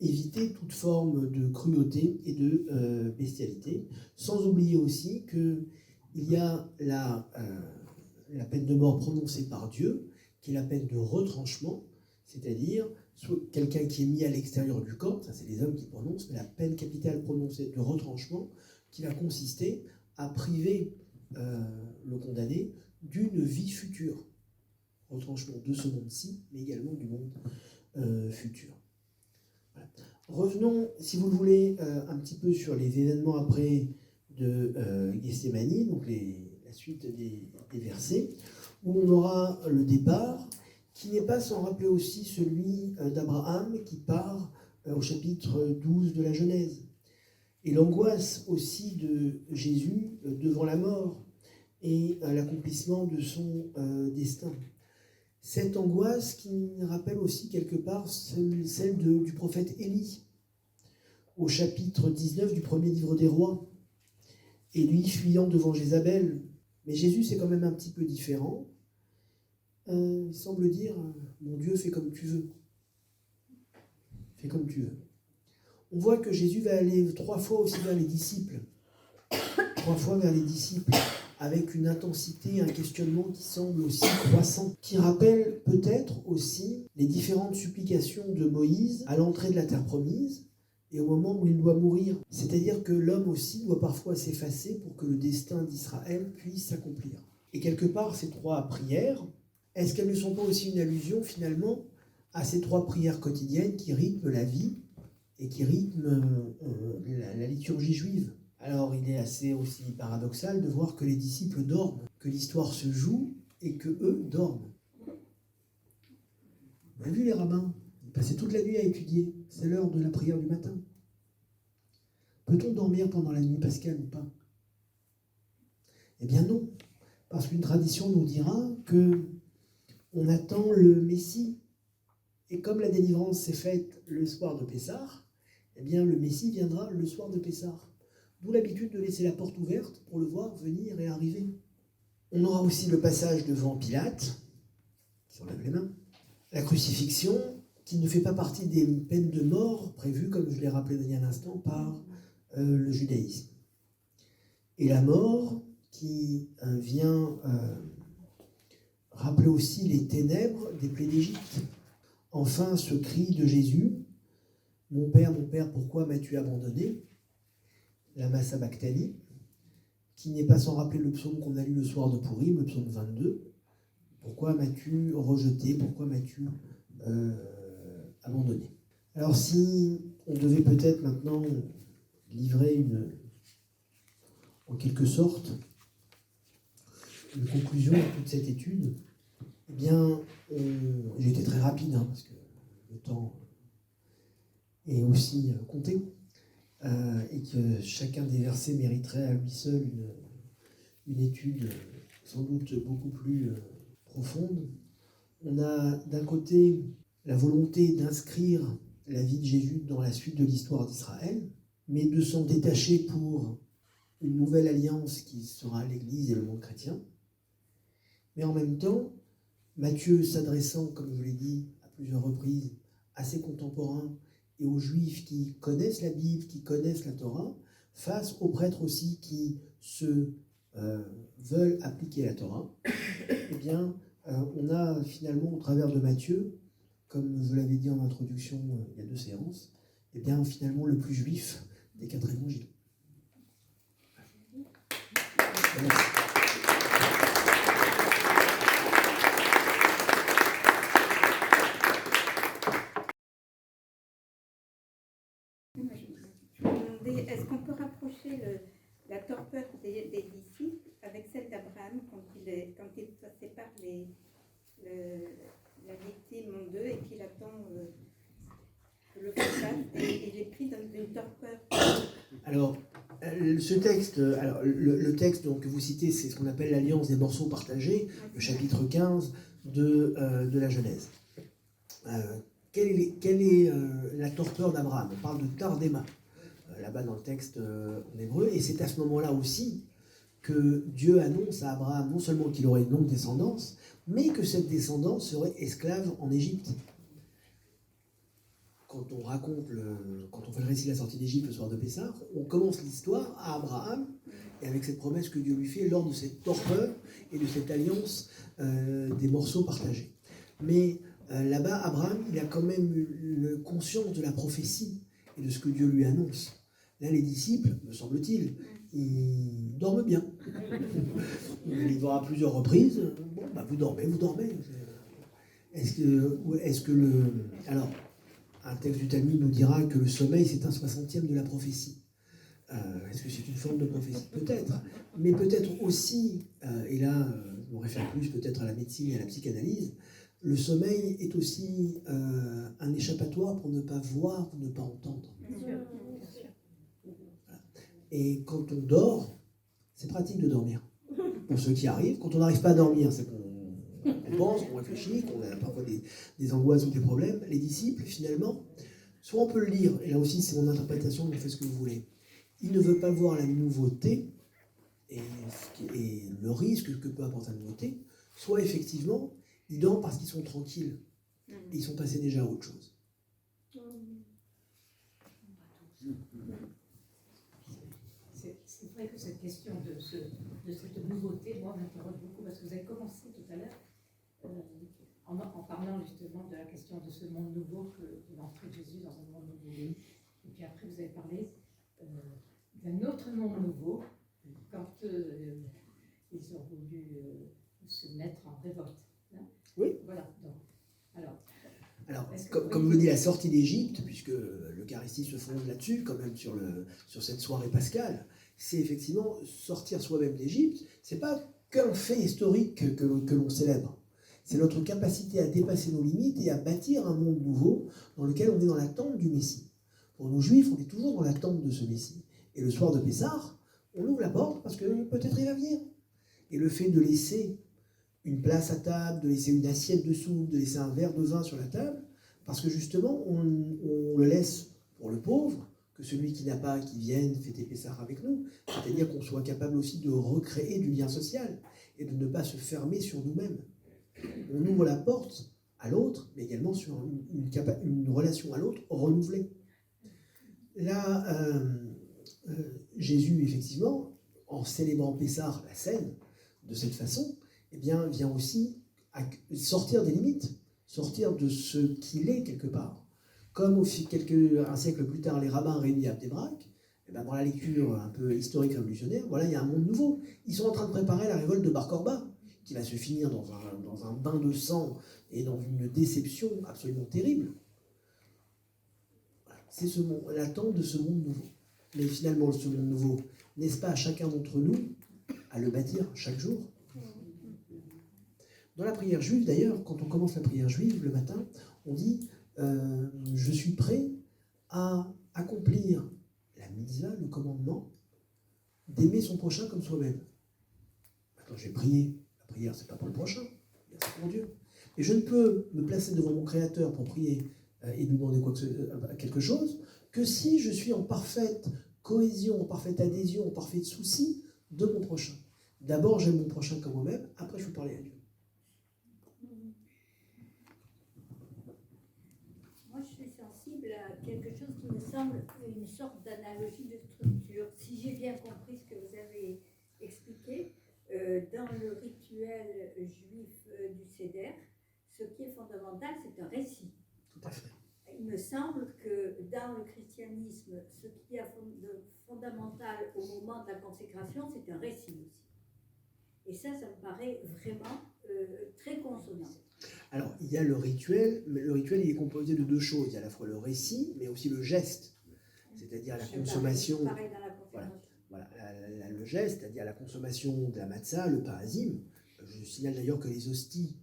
éviter toute forme de cruauté et de bestialité, sans oublier aussi qu'il y a la peine de mort prononcée par Dieu, qui est la peine de retranchement, c'est-à-dire quelqu'un qui est mis à l'extérieur du corps, ça c'est les hommes qui prononcent, mais la peine capitale prononcée de retranchement qui va consister à priver le condamné d'une vie future. Retranchement de ce monde-ci, mais également du monde futur. Voilà. Revenons, si vous le voulez, un petit peu sur les événements après de Gethsémani, donc la suite des versets, où on aura le départ, qui n'est pas sans rappeler aussi celui d'Abraham qui part au chapitre 12 de la Genèse. Et l'angoisse aussi de Jésus devant la mort et l'accomplissement de son destin. Cette angoisse qui rappelle aussi quelque part celle du prophète Élie, au chapitre 19 du premier livre des rois, et lui fuyant devant Jézabel. Mais Jésus, c'est quand même un petit peu différent. Il semble dire, mon Dieu, fais comme tu veux. Fais comme tu veux. On voit que Jésus va aller 3 fois aussi vers les disciples. 3 fois vers les disciples, avec une intensité, un questionnement qui semble aussi croissant, qui rappelle peut-être aussi les différentes supplications de Moïse à l'entrée de la terre promise et au moment où il doit mourir. C'est-à-dire que l'homme aussi doit parfois s'effacer pour que le destin d'Israël puisse s'accomplir. Et quelque part, ces 3 prières, est-ce qu'elles ne sont pas aussi une allusion finalement à ces 3 prières quotidiennes qui rythment la vie et qui rythment la liturgie juive? Alors il est assez aussi paradoxal de voir que les disciples dorment, que l'histoire se joue et que eux dorment. On a vu les rabbins, ils passaient toute la nuit à étudier, c'est l'heure de la prière du matin. Peut-on dormir pendant la nuit pascale ou pas? Eh bien non, parce qu'une tradition nous dira que on attend le Messie, et comme la délivrance s'est faite le soir de Pessah, eh bien le Messie viendra le soir de Pessah. D'où l'habitude de laisser la porte ouverte pour le voir venir et arriver. On aura aussi le passage devant Pilate, qui s'enlève les mains. La crucifixion, qui ne fait pas partie des peines de mort prévues, comme je l'ai rappelé il y a un instant, par le judaïsme. Et la mort, qui vient rappeler aussi les ténèbres des plaies d'Égypte. Enfin, ce cri de Jésus, « Mon Père, pourquoi m'as-tu abandonné ?» Lama sabachthani, qui n'est pas sans rappeler le psaume qu'on a lu le soir de Pourim, le psaume 22. Pourquoi m'as-tu rejeté? Pourquoi m'as-tu abandonné? Alors si on devait peut-être maintenant livrer en quelque sorte une conclusion à toute cette étude, eh bien, j'ai été très rapide, parce que le temps est aussi compté, et que chacun des versets mériterait à lui seul une étude sans doute beaucoup plus profonde. On a d'un côté la volonté d'inscrire la vie de Jésus dans la suite de l'histoire d'Israël, mais de s'en détacher pour une nouvelle alliance qui sera l'Église et le monde chrétien. Mais en même temps, Matthieu s'adressant, comme je vous l'ai dit à plusieurs reprises, à ses contemporains et aux Juifs qui connaissent la Bible, qui connaissent la Torah, face aux prêtres aussi qui veulent appliquer la Torah, eh bien, on a finalement, au travers de Matthieu, comme je l'avais dit en introduction il y a 2 séances, eh bien, finalement, le plus juif des 4 évangiles. Merci. Je me demandais, est-ce qu'on peut rapprocher la torpeur des disciples avec celle d'Abraham quand il sépare la victime en deux et qu'il attend que le feu passe et il est pris dans une torpeur? Alors, ce texte, le texte donc, que vous citez, c'est ce qu'on appelle l'Alliance des morceaux partagés, le chapitre 15 de la Genèse. Quelle est la torpeur d'Abraham? On parle de Tardéma, là-bas dans le texte en hébreu, et c'est à ce moment-là aussi que Dieu annonce à Abraham non seulement qu'il aurait une longue descendance, mais que cette descendance serait esclave en Égypte. Quand on fait le récit de la sortie d'Égypte le soir de Pessah, on commence l'histoire à Abraham, et avec cette promesse que Dieu lui fait lors de cette torpeur et de cette alliance des morceaux partagés. Mais là-bas, Abraham, il a quand même conscience de la prophétie et de ce que Dieu lui annonce. Là, les disciples, me semble-t-il, ils dorment bien. Il va à plusieurs reprises. Bon, bah, vous dormez. Alors, un texte du Talmud nous dira que le sommeil, c'est un 60e de la prophétie. Est-ce que c'est une forme de prophétie? Peut-être. Mais peut-être aussi, et là, je me réfère plus peut-être à la médecine et à la psychanalyse, le sommeil est aussi un échappatoire pour ne pas voir, ne pas entendre. Voilà. Et quand on dort, c'est pratique de dormir. Pour ceux qui arrivent, quand on n'arrive pas à dormir, c'est qu'on pense, qu'on réfléchit, qu'on a parfois des angoisses ou des problèmes. Les disciples, finalement, soit on peut le lire, et là aussi c'est mon interprétation, vous faites ce que vous voulez. Ils ne veulent pas voir la nouveauté et le risque que peut apporter la nouveauté, soit effectivement, ils dorment parce qu'ils sont tranquilles. Et ils sont passés déjà à autre chose. C'est vrai que cette question de cette nouveauté, moi, m'interroge beaucoup parce que vous avez commencé tout à l'heure en parlant justement de la question de ce monde nouveau, de l'entrée de Jésus dans un monde nouveau. Et puis après, vous avez parlé d'un autre monde nouveau quand ils ont voulu se mettre en révolte. Hein? Oui. Voilà. Donc, alors comme le dit la sortie d'Égypte, puisque l'Eucharistie se fonde là-dessus, quand même sur cette soirée pascale, c'est effectivement sortir soi-même d'Égypte. C'est pas qu'un fait historique que l'on célèbre. C'est notre capacité à dépasser nos limites et à bâtir un monde nouveau dans lequel on est dans l'attente du Messie. Pour nous Juifs, on est toujours dans l'attente de ce Messie. Et le soir de Pessah, on ouvre la porte parce que peut-être il va venir. Et le fait de laisser une place à table, de laisser une assiette de soupe, de laisser un verre de vin sur la table, parce que justement, on le laisse pour le pauvre, que celui qui n'a pas, qui vienne fêter Pessah avec nous, c'est-à-dire qu'on soit capable aussi de recréer du lien social et de ne pas se fermer sur nous-mêmes. On ouvre la porte à l'autre, mais également sur une relation à l'autre renouvelée. Là, Jésus, effectivement, en célébrant Pessah, la scène, de cette façon, eh bien, vient aussi sortir des limites, sortir de ce qu'il est quelque part. Comme un siècle plus tard, les rabbins réunis à Bnei-Brak, eh bien, dans la lecture un peu historique révolutionnaire, voilà, il y a un monde nouveau. Ils sont en train de préparer la révolte de Bar Korba, qui va se finir dans un bain de sang et dans une déception absolument terrible. Voilà. C'est l'attente de ce monde nouveau. Mais finalement, ce monde nouveau, n'est-ce pas à chacun d'entre nous à le bâtir chaque jour? Dans la prière juive, d'ailleurs, quand on commence la prière juive le matin, on dit « Je suis prêt à accomplir la mitzvah, le commandement, d'aimer son prochain comme soi-même. Maintenant, je vais prier. La prière, c'est pas pour le prochain, c'est pour Dieu. Et je ne peux me placer devant mon Créateur pour prier et lui demander quelque chose que si je suis en parfaite cohésion, en parfaite adhésion, en parfait souci de mon prochain. D'abord, j'aime mon prochain comme moi-même, après, je peux parler à Dieu. Moi, je suis sensible à quelque chose qui me semble une sorte d'analogie de structure. Si j'ai bien compris ce que vous avez expliqué, dans le rituel juif du Seder, ce qui est fondamental, c'est un récit. Tout à fait. Il me semble que dans le christianisme, ce qui est fondamental au moment de la consécration, c'est un récit aussi. Et ça me paraît vraiment très consonant. Alors, il y a le rituel, mais le rituel il est composé de deux choses. Il y a à la fois le récit, mais aussi le geste, c'est-à-dire la consommation. Pareil dans la conférence. Voilà, le geste, c'est-à-dire la consommation de la matzah, le parasime. Je signale d'ailleurs que les hosties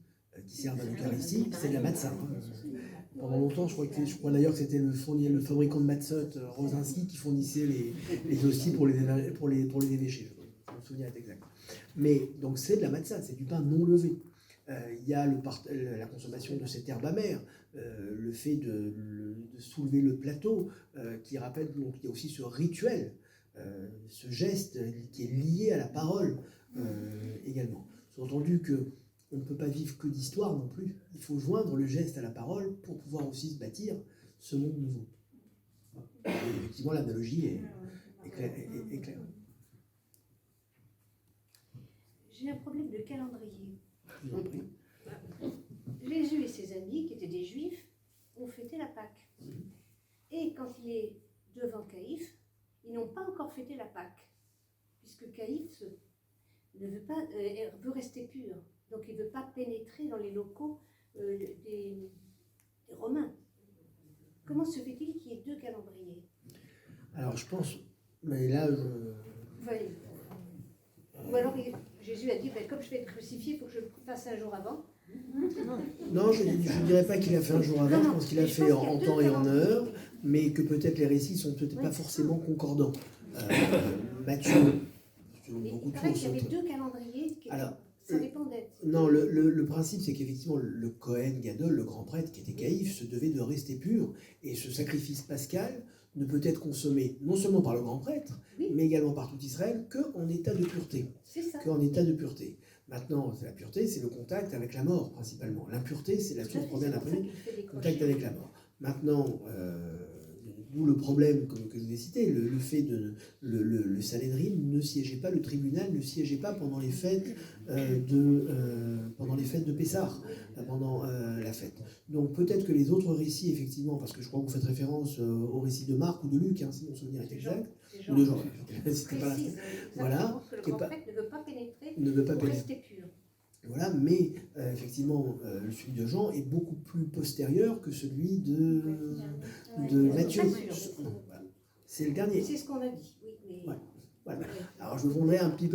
qui servent à l'Eucharistie, c'est de la matzah. Pendant longtemps, je crois d'ailleurs que c'était le fabricant de matzot, Rosinski, qui fournissait les hosties pour les évêchés. Je me souviens exact. Mais donc c'est de la matzah, c'est du pain non levé. Il y a la consommation de cette herbe amère, le fait de soulever le plateau, qui rappelle, donc il y a aussi ce rituel, ce geste qui est lié à la parole également. Sous-entendu que on ne peut pas vivre que d'histoire non plus. Il faut joindre le geste à la parole pour pouvoir aussi se bâtir ce monde nouveau. Et effectivement, l'analogie est claire. J'ai un problème de calendrier. Je vous en prie. Jésus et ses amis, qui étaient des juifs, ont fêté la Pâque. Et quand il est devant Caïphe, ils n'ont pas encore fêté la Pâque, puisque Caïphe veut rester pur. Donc il ne veut pas pénétrer dans les locaux des Romains. Comment se fait-il qu'il y ait deux calendriers? Alors je pense, mais là Ou alors Jésus a dit, comme je vais être crucifié, il faut que je le fasse un jour avant. non, je ne dirais pas qu'il a fait un jour avant, je pense qu'il a fait en temps et en heure, mais que peut-être les récits sont peut-être pas forcément concordants. Matthieu, beaucoup de il paraît choses. qu'il y avait deux calendriers qui ça dépendait. Non, le principe, c'est qu'effectivement, le Kohen Gadol, le grand prêtre qui était Caïphe, se devait de rester pur. Et ce sacrifice pascal ne peut être consommé non seulement par le grand prêtre, mais également par tout Israël, qu'en état de pureté. C'est ça. Qu'en état de pureté. Maintenant, la pureté, c'est le contact avec la mort, principalement. L'impureté, c'est la source première d'impureté, contact avec la mort. Maintenant, d'où le problème que je vous ai cité, le fait de le Sanhédrin ne siégeait pas, le tribunal ne siégeait pas pendant les fêtes de Pessah, pendant la fête. Donc peut-être que les autres récits, effectivement, parce que je crois que vous faites référence au récit de Marc ou de Luc, si mon souvenir est exact, ou de Jean, c'était pas la voilà, que le grand prêtre ne veut pas pénétrer, pour rester pur. Voilà, mais effectivement, celui de Jean est beaucoup plus postérieur que celui de Matthieu. Voilà. C'est le dernier. C'est ce qu'on a dit, oui. Mais... Ouais. Voilà. Alors je me vendrai un peu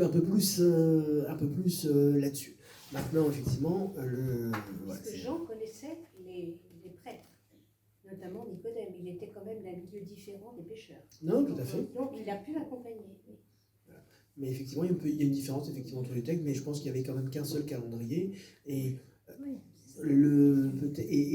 plus là-dessus. Maintenant, effectivement, parce que Jean connaissait les prêtres, notamment Nicodème. Il était quand même d'un milieu différent des pécheurs. Non, tout à fait. Donc il a pu accompagner. Mais effectivement, il y a une différence effectivement entre les textes, mais je pense qu'il n'y avait quand même qu'un seul calendrier. Et,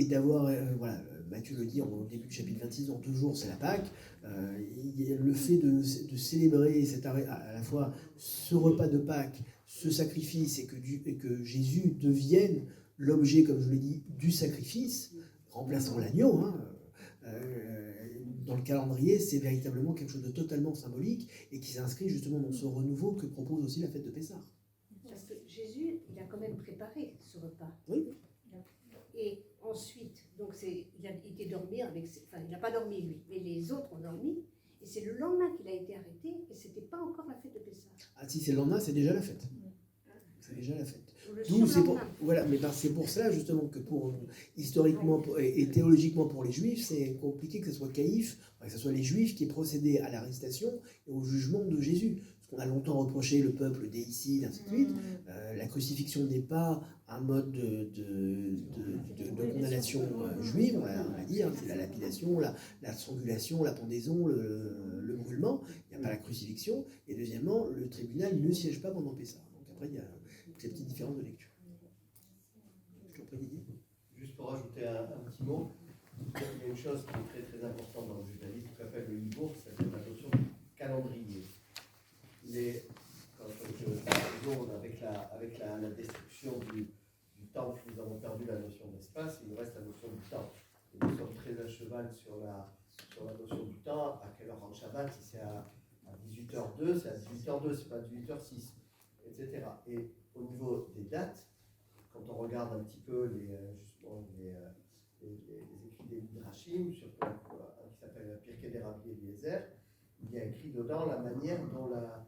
d'avoir, voilà, Matthieu le dit au début du chapitre 26, dans 2 jours, c'est la Pâque. Le fait de célébrer à la fois ce repas de Pâques, ce sacrifice, et que Jésus devienne l'objet, comme je l'ai dit, du sacrifice, remplaçant l'agneau, dans le calendrier, c'est véritablement quelque chose de totalement symbolique et qui s'inscrit justement dans ce renouveau que propose aussi la fête de Pessah. Parce que Jésus, il a quand même préparé ce repas. Oui. Et ensuite, donc il a été dormir il n'a pas dormi lui, mais les autres ont dormi. Et c'est le lendemain qu'il a été arrêté et c'était pas encore la fête de Pessah. Ah si, c'est le lendemain, c'est déjà la fête. C'est déjà la fête. Le D'où c'est pour, surlendemain. voilà, mais c'est pour cela justement que historiquement et théologiquement pour les Juifs, c'est compliqué que ce soit Caïphe, que ce soit les Juifs qui aient procédé à l'arrestation et au jugement de Jésus. Parce qu'on a longtemps reproché le peuple déicide, ainsi de suite. La crucifixion n'est pas un mode de condamnation juive, on va dire. C'est la lapidation, la strangulation, la pendaison, le brûlement. Il n'y a pas la crucifixion. Et deuxièmement, le tribunal ne siège pas pendant Pessah. Donc après, il y a ces petites différences de lecture. Je t'en prie, Didier. Juste pour ajouter un petit mot, il y a une chose qui est très très importante dans le judaïsme, qu'on appelle le hibour, c'est la notion de calendrier. Quand je tourne avec la destruction du temple, nous avons perdu la notion d'espace, il nous reste la notion du temps. Et nous sommes très à cheval sur la notion du temps, à quelle heure en Shabbat, si c'est à 18h02, c'est à 18h02, c'est pas à 18h06, etc. Et au niveau des dates, quand on regarde un petit peu les écrits des Midrashim, surtout un qui s'appelle Pirkei des Rabbi Eliezer, il y a écrit dedans la manière dont la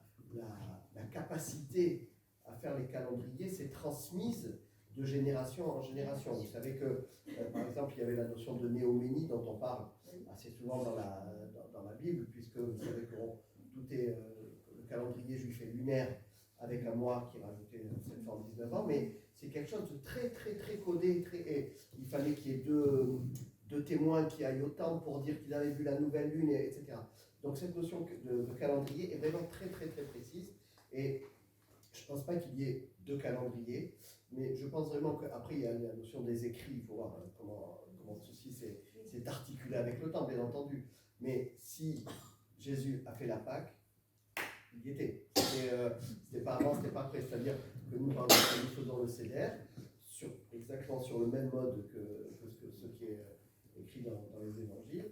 capacité à faire les calendriers s'est transmise de génération en génération. Vous savez que, par exemple, il y avait la notion de néoménie dont on parle assez souvent dans la Bible, puisque vous savez que tout est, le calendrier juif est lunaire, avec un mois qui rajoutait 719 ans, mais c'est quelque chose de très très très codé, et il fallait qu'il y ait deux témoins qui aillent au temple pour dire qu'ils avaient vu la nouvelle lune, etc. Donc cette notion de calendrier est vraiment très très très précise, et je ne pense pas qu'il y ait deux calendriers, mais je pense vraiment qu'après il y a la notion des écrits, il faut voir comment ceci s'est articulé avec le temps, bien entendu, mais si Jésus a fait la Pâque, il y était. C'était pas avant, c'était pas après. C'est-à-dire que nous, par exemple, nous faisons le CDR exactement sur le même mode que ce qui est écrit dans les évangiles.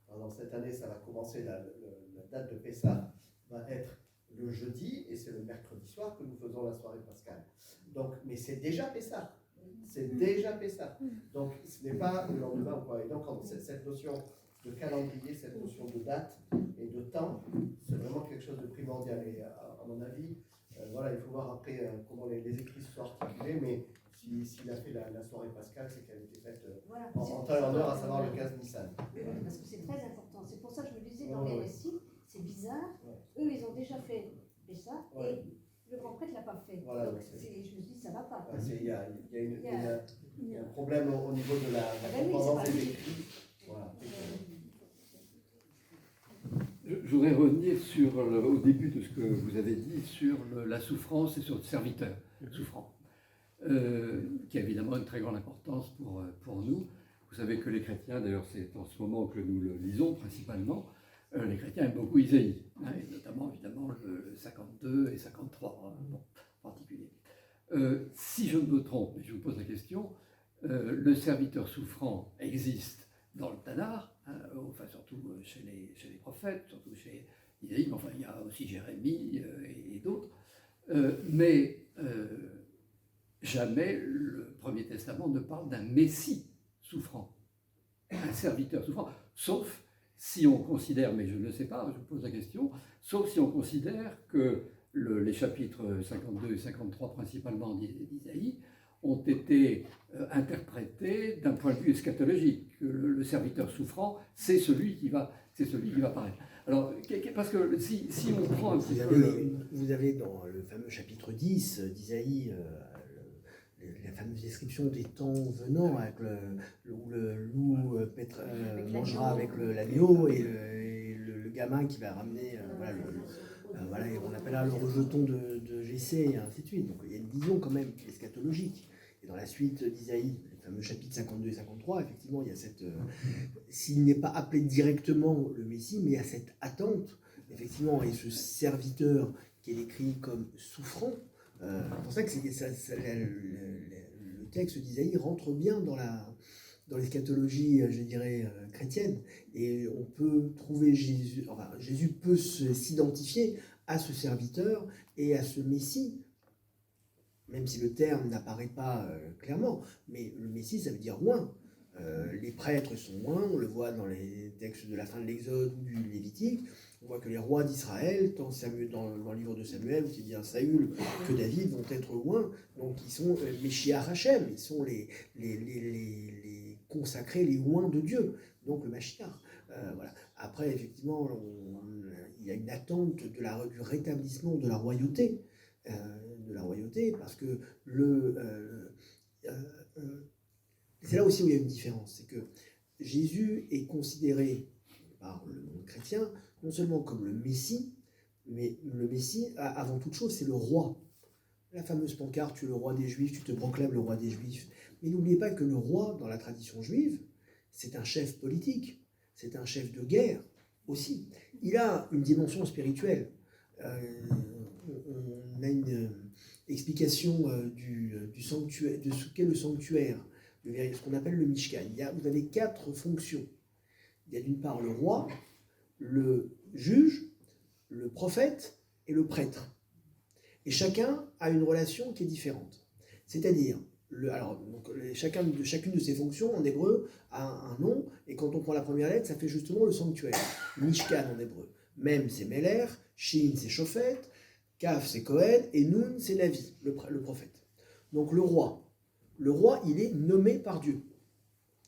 Pendant cette année, ça va commencer, la date de Pessah va être le jeudi, et c'est le mercredi soir que nous faisons la soirée pascale. Donc, mais c'est déjà Pessah. C'est déjà Pessah. Donc, ce n'est pas le lendemain ou quoi. Et donc, cette notion de calendrier, cette notion de date et de temps, c'est vraiment quelque chose de primordial. Et à mon avis, voilà, il faut voir après comment les écrits se sont articulés, mais s'il a fait la soirée pascale, c'est qu'elle était faite Voilà. en temps et en heure, à savoir le 15 Nissan. Parce que c'est très important. C'est pour ça que je me disais dans les récits, c'est bizarre. Eux, ils ont déjà fait ça et le grand prêtre ne l'a pas fait. Voilà, donc je me dis, ça ne va pas. Il y a un problème au niveau de la correspondance des écrits. Voilà. Je voudrais revenir au début de ce que vous avez dit sur la souffrance et sur le serviteur souffrant, qui a évidemment une très grande importance pour nous. Vous savez que les chrétiens, d'ailleurs c'est en ce moment que nous le lisons principalement, les chrétiens aiment beaucoup Isaïe, et notamment évidemment le 52 et 53 en particulier. Si je ne me trompe, mais je vous pose la question, le serviteur souffrant existe dans le Tanakh, enfin surtout chez les prophètes, surtout chez Isaïe, mais enfin il y a aussi Jérémie et d'autres, mais jamais le Premier Testament ne parle d'un Messie souffrant, un serviteur souffrant, sauf si on considère, mais je ne sais pas, je pose la question, sauf si on considère que les chapitres 52 et 53 principalement d'Isaïe ont été interprétés d'un point de vue eschatologique, que le serviteur souffrant, c'est celui qui va paraître. Alors, parce que si on prend un petit peu... Vous avez dans le fameux chapitre 10 d'Isaïe, la fameuse description des temps venant, où le loup mangera avec l'agneau et le gamin qui va ramener, et on appellera le rejeton de Jessé, et ainsi de suite. Donc il y a une vision quand même eschatologique. Et dans la suite d'Isaïe, le fameux chapitre 52 et 53, effectivement, il y a cette... s'il n'est pas appelé directement le Messie, mais il y a cette attente, effectivement, et ce serviteur qui est décrit comme souffrant. C'est pour ça que le texte d'Isaïe rentre bien dans l'eschatologie, je dirais, chrétienne. Et on peut trouver Jésus, enfin, Jésus peut s'identifier à ce serviteur et à ce Messie, même si le terme n'apparaît pas clairement. Mais le Messie, ça veut dire loin. Les prêtres sont oints, on le voit dans les textes de la fin de l'Exode ou du Lévitique. On voit que les rois d'Israël, tant dans le livre de Samuel, aussi bien Saül que David, vont être oints. Donc ils sont Meshiach Hachem, ils sont les consacrés, les oints de Dieu. Donc le Mashiach. Voilà. Après, effectivement, il y a une attente du rétablissement de la royauté. Parce que c'est là aussi où il y a une différence. C'est que Jésus est considéré par le monde chrétien non seulement comme le Messie, mais le Messie, avant toute chose, c'est le roi. La fameuse pancarte, tu es le roi des Juifs, tu te proclames le roi des Juifs. Mais n'oubliez pas que le roi, dans la tradition juive, c'est un chef politique, c'est un chef de guerre aussi. Il a une dimension spirituelle. On a une explication du sanctuaire, de ce qu'est le sanctuaire, ce qu'on appelle le Mishkan. Vous avez 4 fonctions. Il y a d'une part le roi, le juge, le prophète et le prêtre. Et chacun a une relation qui est différente. C'est-à-dire, chacune de ces fonctions en hébreu a un nom, et quand on prend la première lettre, ça fait justement le sanctuaire. Mishkan en hébreu. Mem c'est Meler, Shin c'est Shofet, Kaf c'est Kohen, et Nun c'est Navi, le prophète. Donc le roi, il est nommé par Dieu.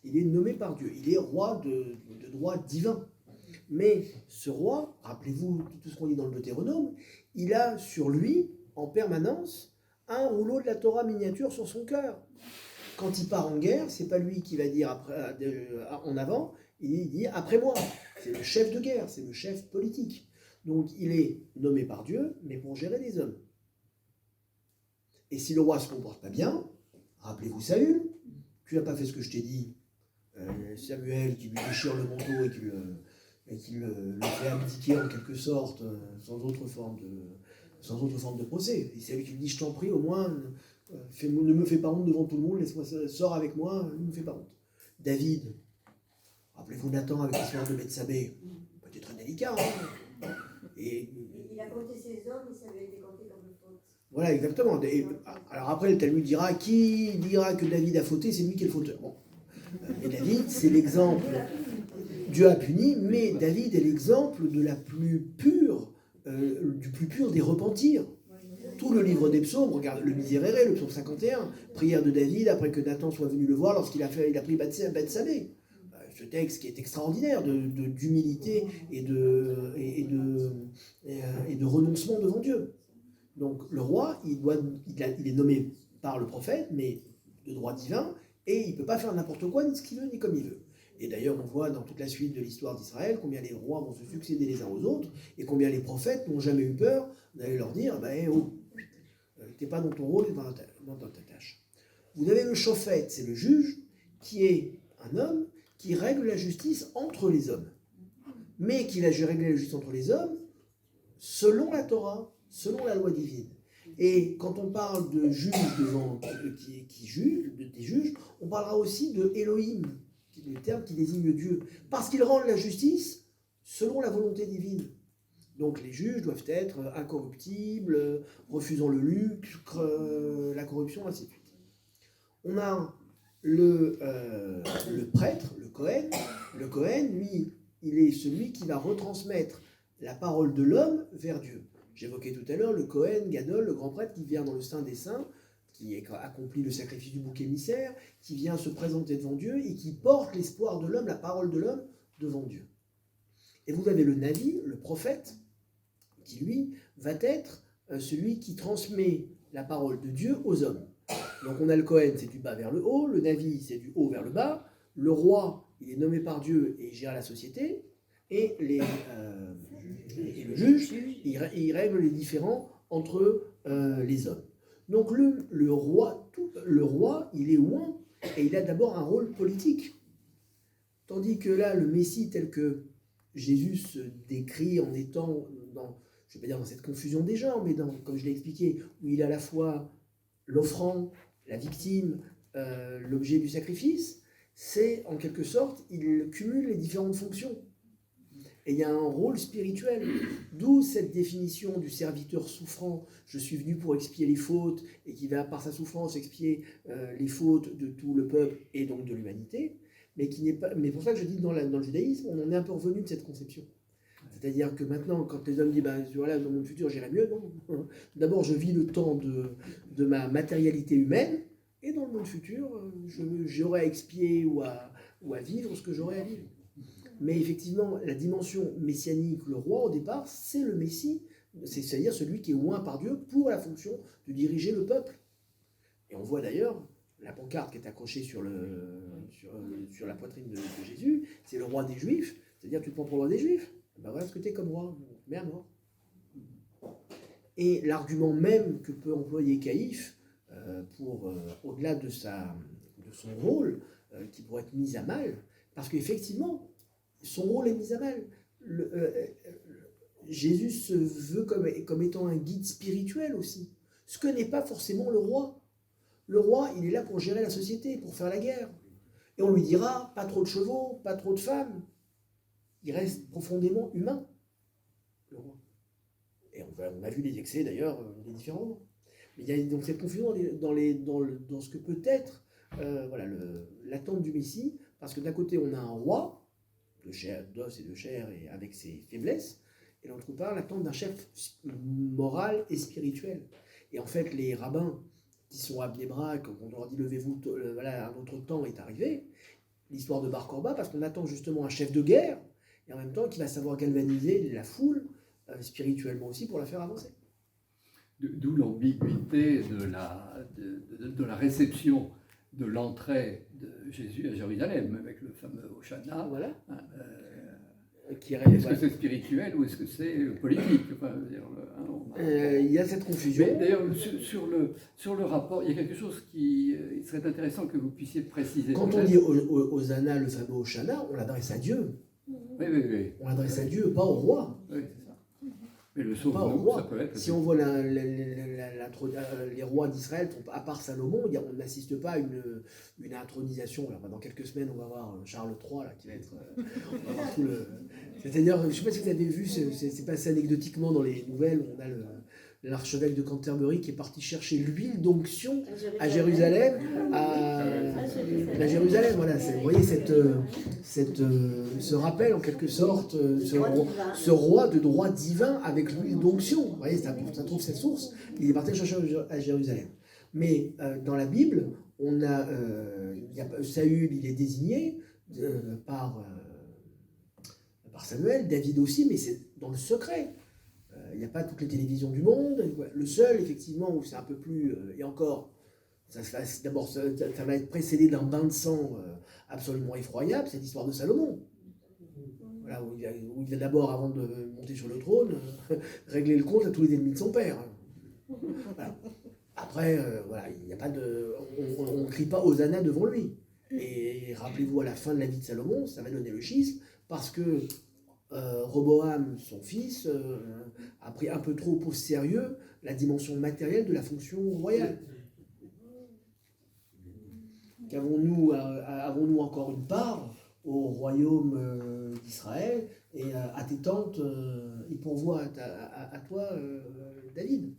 Il est roi de droit divin. Mais ce roi, rappelez-vous tout ce qu'on dit dans le Deutéronome, il a sur lui, en permanence, un rouleau de la Torah miniature sur son cœur. Quand il part en guerre, c'est pas lui qui va dire en avant, il dit après moi. C'est le chef de guerre, c'est le chef politique. Donc il est nommé par Dieu, mais pour gérer les hommes. Et si le roi se comporte pas bien, rappelez-vous Saül, tu n'as pas fait ce que je t'ai dit, Samuel qui lui déchire le manteau et qui le fait abdiquer en quelque sorte, sans autre forme de procès. Et c'est lui qui lui dit, je t'en prie, au moins, ne me fais pas honte devant tout le monde, sors avec moi, ne me fais pas honte. David, rappelez-vous Nathan avec l'histoire de Bethsabée, peut-être très délicat. Hein. Et il a compté ses hommes, ça avait été compté comme une faute. Voilà, exactement. Alors après, le Talmud dira, qui dira que David a fauté, c'est lui qui est le fauteur. Bon. Mais David, c'est l'exemple. Dieu a puni, mais David est l'exemple de du plus pur des repentirs. Tout le livre des psaumes, regarde le Miserere, le psaume 51, prière de David après que Nathan soit venu le voir lorsqu'il a pris Bethsabée. Ce texte qui est extraordinaire d'humilité et de renoncement devant Dieu. Donc le roi, il est nommé par le prophète, mais de droit divin, et il ne peut pas faire n'importe quoi, ni ce qu'il veut, ni comme il veut. Et d'ailleurs, on voit dans toute la suite de l'histoire d'Israël combien les rois vont se succéder les uns aux autres, et combien les prophètes n'ont jamais eu peur d'aller leur dire, t'es pas dans ton rôle et dans ta tâche. Vous avez le shofet, c'est le juge, qui est un homme qui règle la justice entre les hommes. Mais qui va régler la justice entre les hommes selon la Torah, selon la loi divine. Et quand on parle de juges des juges, on parlera aussi de Elohim, qui est le terme qui désigne Dieu, parce qu'ils rendent la justice selon la volonté divine. Donc les juges doivent être incorruptibles, refusant le luxe, la corruption, ainsi de suite. On a le prêtre, le Kohen. Le Kohen, lui, il est celui qui va retransmettre la parole de l'homme vers Dieu. J'évoquais tout à l'heure le Kohen Gadol, le grand prêtre qui vient dans le Saint des Saints, qui accomplit le sacrifice du bouc émissaire, qui vient se présenter devant Dieu et qui porte l'espoir de l'homme, la parole de l'homme devant Dieu. Et vous avez le Navi, le prophète, qui lui va être celui qui transmet la parole de Dieu aux hommes. Donc on a le Kohen, c'est du bas vers le haut, le Navi, c'est du haut vers le bas, le roi, il est nommé par Dieu et il gère la société, et le juge, il règle les différends entre les hommes. Donc le roi, il est oint, et il a d'abord un rôle politique. Tandis que là, le Messie tel que Jésus se décrit en étant je ne vais pas dire dans cette confusion des genres, mais comme je l'ai expliqué, où il a à la fois l'offrand, la victime, l'objet du sacrifice, c'est en quelque sorte, il cumule les différentes fonctions. Et il y a un rôle spirituel, d'où cette définition du serviteur souffrant, je suis venu pour expier les fautes, et qui va par sa souffrance expier les fautes de tout le peuple et donc de l'humanité. mais qui n'est pas. Mais pour ça que je dis dans le judaïsme, on en est un peu revenu de cette conception. C'est-à-dire que maintenant, quand les hommes disent voilà, dans mon futur j'irai mieux, non. D'abord, je vis le temps de ma matérialité humaine, et dans le monde futur, j'aurai à expier ou à vivre ce que j'aurai à vivre. Mais effectivement, la dimension messianique, le roi au départ, c'est le Messie, c'est-à-dire celui qui est oint par Dieu pour la fonction de diriger le peuple. Et on voit d'ailleurs la pancarte qui est accrochée sur la poitrine de Jésus, c'est le roi des Juifs, c'est-à-dire tu te prends pour le roi des Juifs. Ben voilà ce que tu es comme roi, mais à mort. Et l'argument même que peut employer Caïphe, au-delà de son rôle, qui pourrait être mis à mal, parce qu'effectivement, son rôle est mis à mal. Jésus se veut comme étant un guide spirituel aussi, ce que n'est pas forcément le roi. Le roi, il est là pour gérer la société, pour faire la guerre. Et on lui dira, pas trop de chevaux, pas trop de femmes. Il reste profondément humain, le roi. Et on a vu les excès d'ailleurs, des différents moments. Mais il y a donc cette confusion dans ce que peut être l'attente du Messie, parce que d'un côté on a un roi, d'os et de chair, et avec ses faiblesses, et d'autre part l'attente d'un chef moral et spirituel. Et en fait, les rabbins qui sont à Bnei-Brak, quand on leur dit levez-vous, un autre temps est arrivé, l'histoire de Bar Korba, parce qu'on attend justement un chef de guerre, et en même temps qui va savoir galvaniser la foule spirituellement aussi pour la faire avancer. D'où l'ambiguïté de la réception de l'entrée de Jésus à Jérusalem, avec le fameux Hosanna. Voilà. Est-ce que c'est spirituel ou est-ce que c'est politique? Enfin, il y a cette confusion. Mais d'ailleurs, sur le rapport, il y a quelque chose qui serait intéressant que vous puissiez préciser. Quand on dit Hosanna, le fameux Hosanna, on l'adresse à Dieu. Oui. On l'adresse à Dieu, pas au roi. Oui, c'est ça. Mais le sauve-nous, ça peut être... Si on voit les rois d'Israël, à part Salomon, on n'assiste pas à une intronisation. Alors, dans quelques semaines, on va voir Charles III, là, qui va être... on va voir tout le... C'est-à-dire, je ne sais pas si vous avez vu, c'est passé anecdotiquement dans les nouvelles, où on a l'archevêque de Canterbury qui est parti chercher l'huile d'onction à Jérusalem. À Jérusalem, voilà. Vous voyez ce rappel, en quelque sorte, ce roi de droit divin avec l'huile d'onction. Vous voyez, ça trouve sa source. Il est parti chercher à Jérusalem. Mais dans la Bible, Saül, il est désigné par Samuel, David aussi, mais c'est dans le secret. Il n'y a pas toutes les télévisions du monde. Le seul, effectivement, où c'est un peu plus... et encore, d'abord, ça va être précédé d'un bain de sang absolument effroyable, c'est l'histoire de Salomon. Voilà, où il va d'abord, avant de monter sur le trône, régler le compte à tous les ennemis de son père. Voilà. Après, il n'y a pas de... On ne crie pas Hosanna devant lui. Et rappelez-vous, à la fin de la vie de Salomon, ça va donner le schisme, parce que Roboam, son fils, a pris un peu trop au sérieux la dimension matérielle de la fonction royale. Avons-nous encore une part au royaume d'Israël et à tes tantes, il pourvoit à toi, David.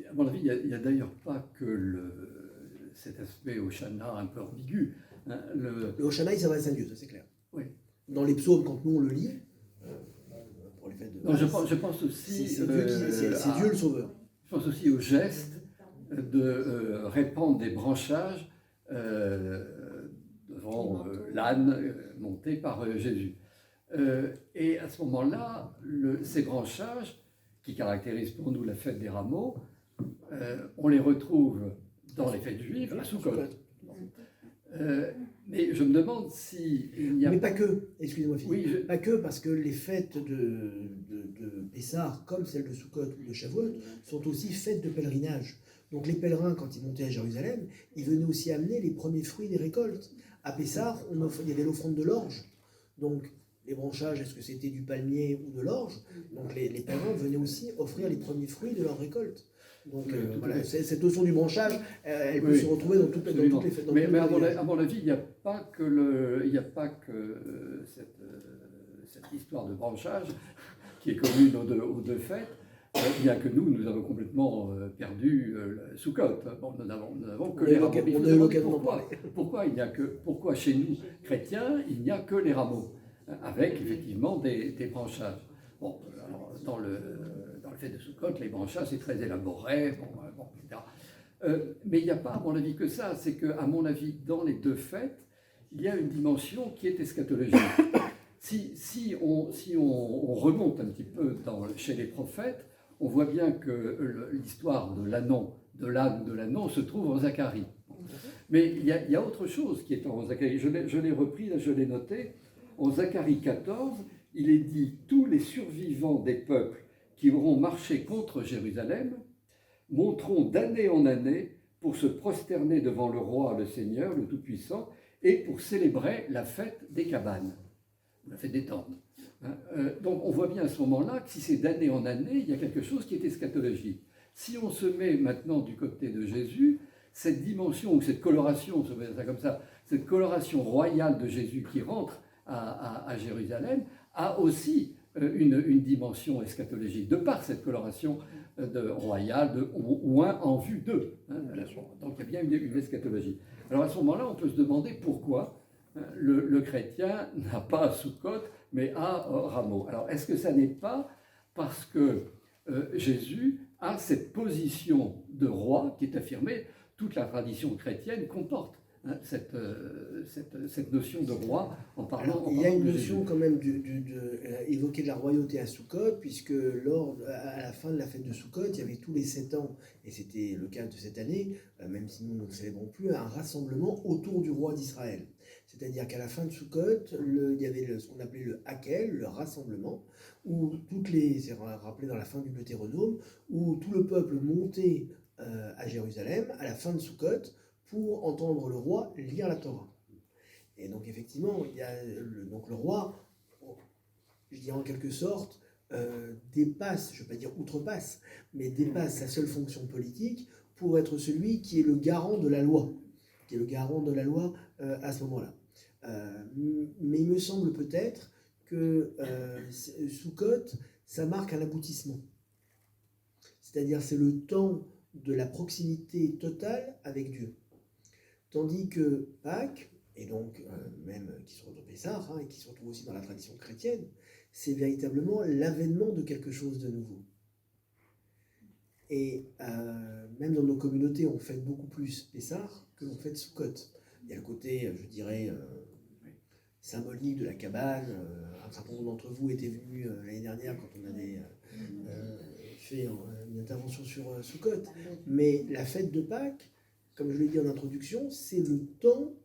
À mon avis, il n'y a d'ailleurs pas que cet aspect Hosanna un peu ambigu. Hein, le Hosanna, il s'adresse à Dieu, ça c'est clair. Oui. Dans les psaumes, quand nous on le lit, pour les fêtes de Pâques, je pense aussi... C'est Dieu le sauveur. Je pense aussi au geste de répandre des branchages devant l'âne monté par Jésus. Et à ce moment-là, ces branchages, qui caractérisent pour nous la fête des rameaux, on les retrouve dans les fêtes juives à Sukkot. Mais je me demande si il n'y a... Mais pas que, excusez-moi Philippe, oui, pas que, parce que les fêtes de Pessah, comme celles de Sukkot ou de Shavuot, sont aussi fêtes de pèlerinage. Donc les pèlerins, quand ils montaient à Jérusalem, ils venaient aussi amener les premiers fruits des récoltes. À Pessah, il y avait l'offrande de l'orge. Donc les branchages, est-ce que c'était du palmier ou de l'orge? Donc les pèlerins venaient aussi offrir les premiers fruits de leur récolte. Donc cette notion du branchage, elle peut se retrouver dans toutes les fêtes. Mais à mon avis, il n'y a pas que cette histoire de branchage qui est commune aux deux fêtes. bien que nous avons complètement perdu Sukkot. Bon, nous n'avons que les rameaux. On a eu l'occasion d'en parler. Pourquoi chez nous, chrétiens, il n'y a que les rameaux, avec effectivement des branchages. Bon, alors, dans le fait de Sukkot, les branchages, c'est très élaboré, etc. Mais il n'y a pas, à mon avis, que ça. C'est qu'à mon avis, dans les deux fêtes, il y a une dimension qui est eschatologique. Si on remonte un petit peu chez les prophètes, on voit bien que l'histoire de l'âne de l'anneau se trouve en Zacharie. Mais il y a autre chose qui est en Zacharie. Je l'ai repris, là, je l'ai noté. En Zacharie 14, il est dit « Tous les survivants des peuples qui auront marché contre Jérusalem monteront d'année en année pour se prosterner devant le roi, le Seigneur, le Tout-Puissant, et pour célébrer la fête des cabanes, la fête des tentes. » Donc on voit bien à ce moment-là que si c'est d'année en année, il y a quelque chose qui est eschatologique. Si on se met maintenant du côté de Jésus, cette dimension, ou cette coloration, on se met ça comme ça, cette coloration royale de Jésus qui rentre à Jérusalem, a aussi une dimension eschatologique, de par cette coloration royale, ou en vue d'eux. Donc il y a bien une eschatologie. Alors à ce moment-là, on peut se demander pourquoi le chrétien n'a pas Sukkot, mais a Rameau. Alors est-ce que ça n'est pas parce que Jésus a cette position de roi qui est affirmée? Toute la tradition chrétienne comporte cette notion de roi en parlant. Alors, il y a une notion quand même évoquer de la royauté à Sukkot, puisque à la fin de la fête de Sukkot, il y avait tous les 7 ans, et c'était le cas de cette année, même si nous ne le célébrons plus, un rassemblement autour du roi d'Israël. C'est-à-dire qu'à la fin de Sukkot, il y avait ce qu'on appelait le Hakel, le rassemblement, où c'est rappelé dans la fin du Deutéronome, où tout le peuple montait à Jérusalem à la fin de Sukkot pour entendre le roi lire la Torah. Et donc effectivement, il y a donc le roi, je dirais en quelque sorte, dépasse, je ne vais pas dire outrepasse, mais dépasse sa seule fonction politique pour être celui qui est le garant de la loi, à ce moment-là. Mais il me semble peut-être que Sukkot, ça marque un aboutissement. C'est-à-dire c'est le temps de la proximité totale avec Dieu. Tandis que Pâques, et donc même qui se retrouve Pessah, et qui se retrouve aussi dans la tradition chrétienne, c'est véritablement l'avènement de quelque chose de nouveau. Et même dans nos communautés, on fête beaucoup plus Pessah que l'on fête Sukkot. Il y a le côté, je dirais, symbolique de la cabane. Un certain nombre d'entre vous étaient venus l'année dernière quand on avait fait une intervention sur Sukkot. Mais la fête de Pâques, comme je l'ai dit en introduction, c'est le temps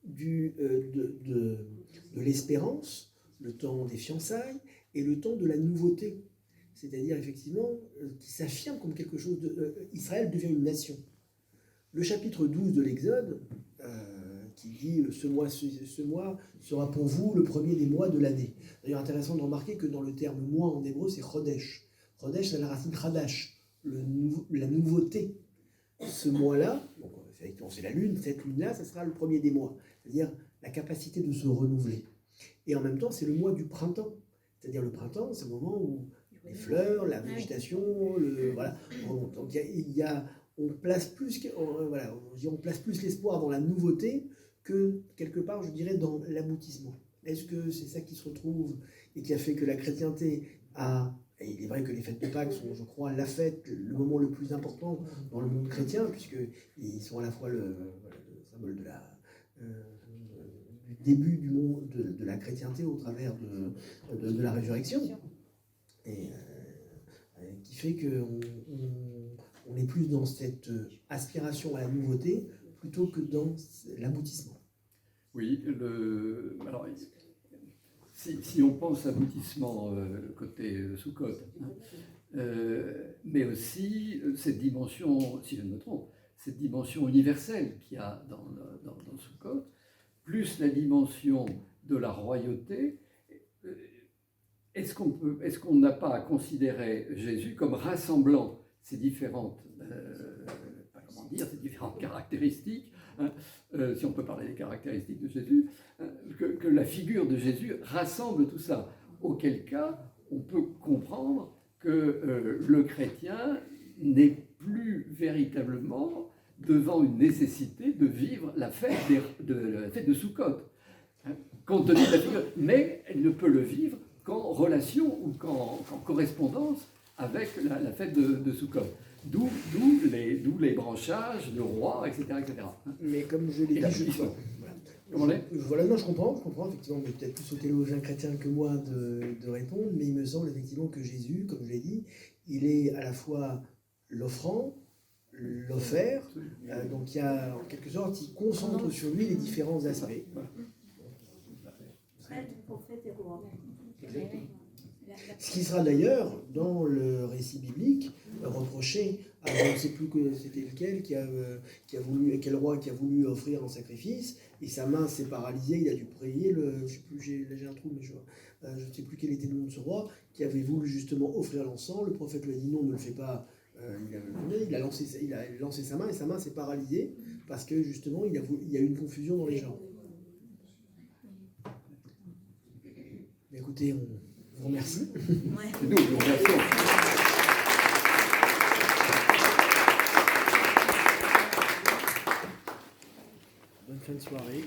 de l'espérance, le temps des fiançailles et le temps de la nouveauté. C'est-à-dire effectivement qui s'affirme comme quelque chose Israël devient une nation. Le chapitre 12 de l'Exode, qui dit ce mois sera pour vous le premier des mois de l'année. D'ailleurs, intéressant de remarquer que dans le terme mois en hébreu, c'est chodesh. Chodesh, c'est la racine chadash, la nouveauté. Ce mois-là, donc effectivement c'est la lune, cette lune-là, ça sera le premier des mois. C'est-à-dire la capacité de se renouveler. Et en même temps, c'est le mois du printemps. C'est-à-dire le printemps, c'est le moment où les fleurs, la végétation, voilà. Donc on place plus l'espoir dans la nouveauté que quelque part, je dirais, dans l'aboutissement. Est-ce que c'est ça qui se retrouve et qui a fait que la chrétienté et il est vrai que les fêtes de Pâques sont, je crois, la fête, le moment le plus important dans le monde chrétien, puisqu'ils sont à la fois le symbole du début du monde de la chrétienté au travers de la résurrection. Et qui fait qu'on est plus dans cette aspiration à la nouveauté plutôt que dans l'aboutissement. Oui, alors si on pense aboutissement côté Sukkot, mais aussi cette dimension, si je ne me trompe, cette dimension universelle qu'il y a dans Sukkot, plus la dimension de la royauté. Est-ce qu'on n'a pas à considérer Jésus comme rassemblant ces différentes, ces différentes caractéristiques, si on peut parler des caractéristiques de Jésus, que la figure de Jésus rassemble tout ça. Auquel cas, on peut comprendre que le chrétien n'est plus véritablement devant une nécessité de vivre la fête de Soukhot, hein, compte tenu de la figure, mais elle ne peut le vivre qu'en relation ou qu'en correspondance avec la fête de Soukhot. D'où les branchages de rois, etc. etc. Mais comme je l'ai Et la dit, tradition. voilà, non, je comprends, effectivement, mais peut-être plus au théologien chrétien que moi de répondre, mais il me semble effectivement que Jésus, comme je l'ai dit, il est à la fois l'offrant, l'offert, donc il y a, en quelque sorte, il concentre sur lui les différents aspects. Prêtre, prophète et roi. Exactement. Ce qui sera d'ailleurs, dans le récit biblique, reproché à je ne sais plus que c'était lequel, qui a voulu, quel roi qui a voulu offrir un sacrifice, et sa main s'est paralysée, il a dû prier, je ne sais plus, j'ai un trou, mais je ne sais plus quel était le nom de ce roi, qui avait voulu justement offrir l'encens, le prophète lui a dit non, ne le fais pas, il a lancé sa main, et sa main s'est paralysée, parce que justement, il y a eu une confusion dans les gens. Mais écoutez, on vous remercie. C'est nous, nous remercions. Bonne fin de soirée.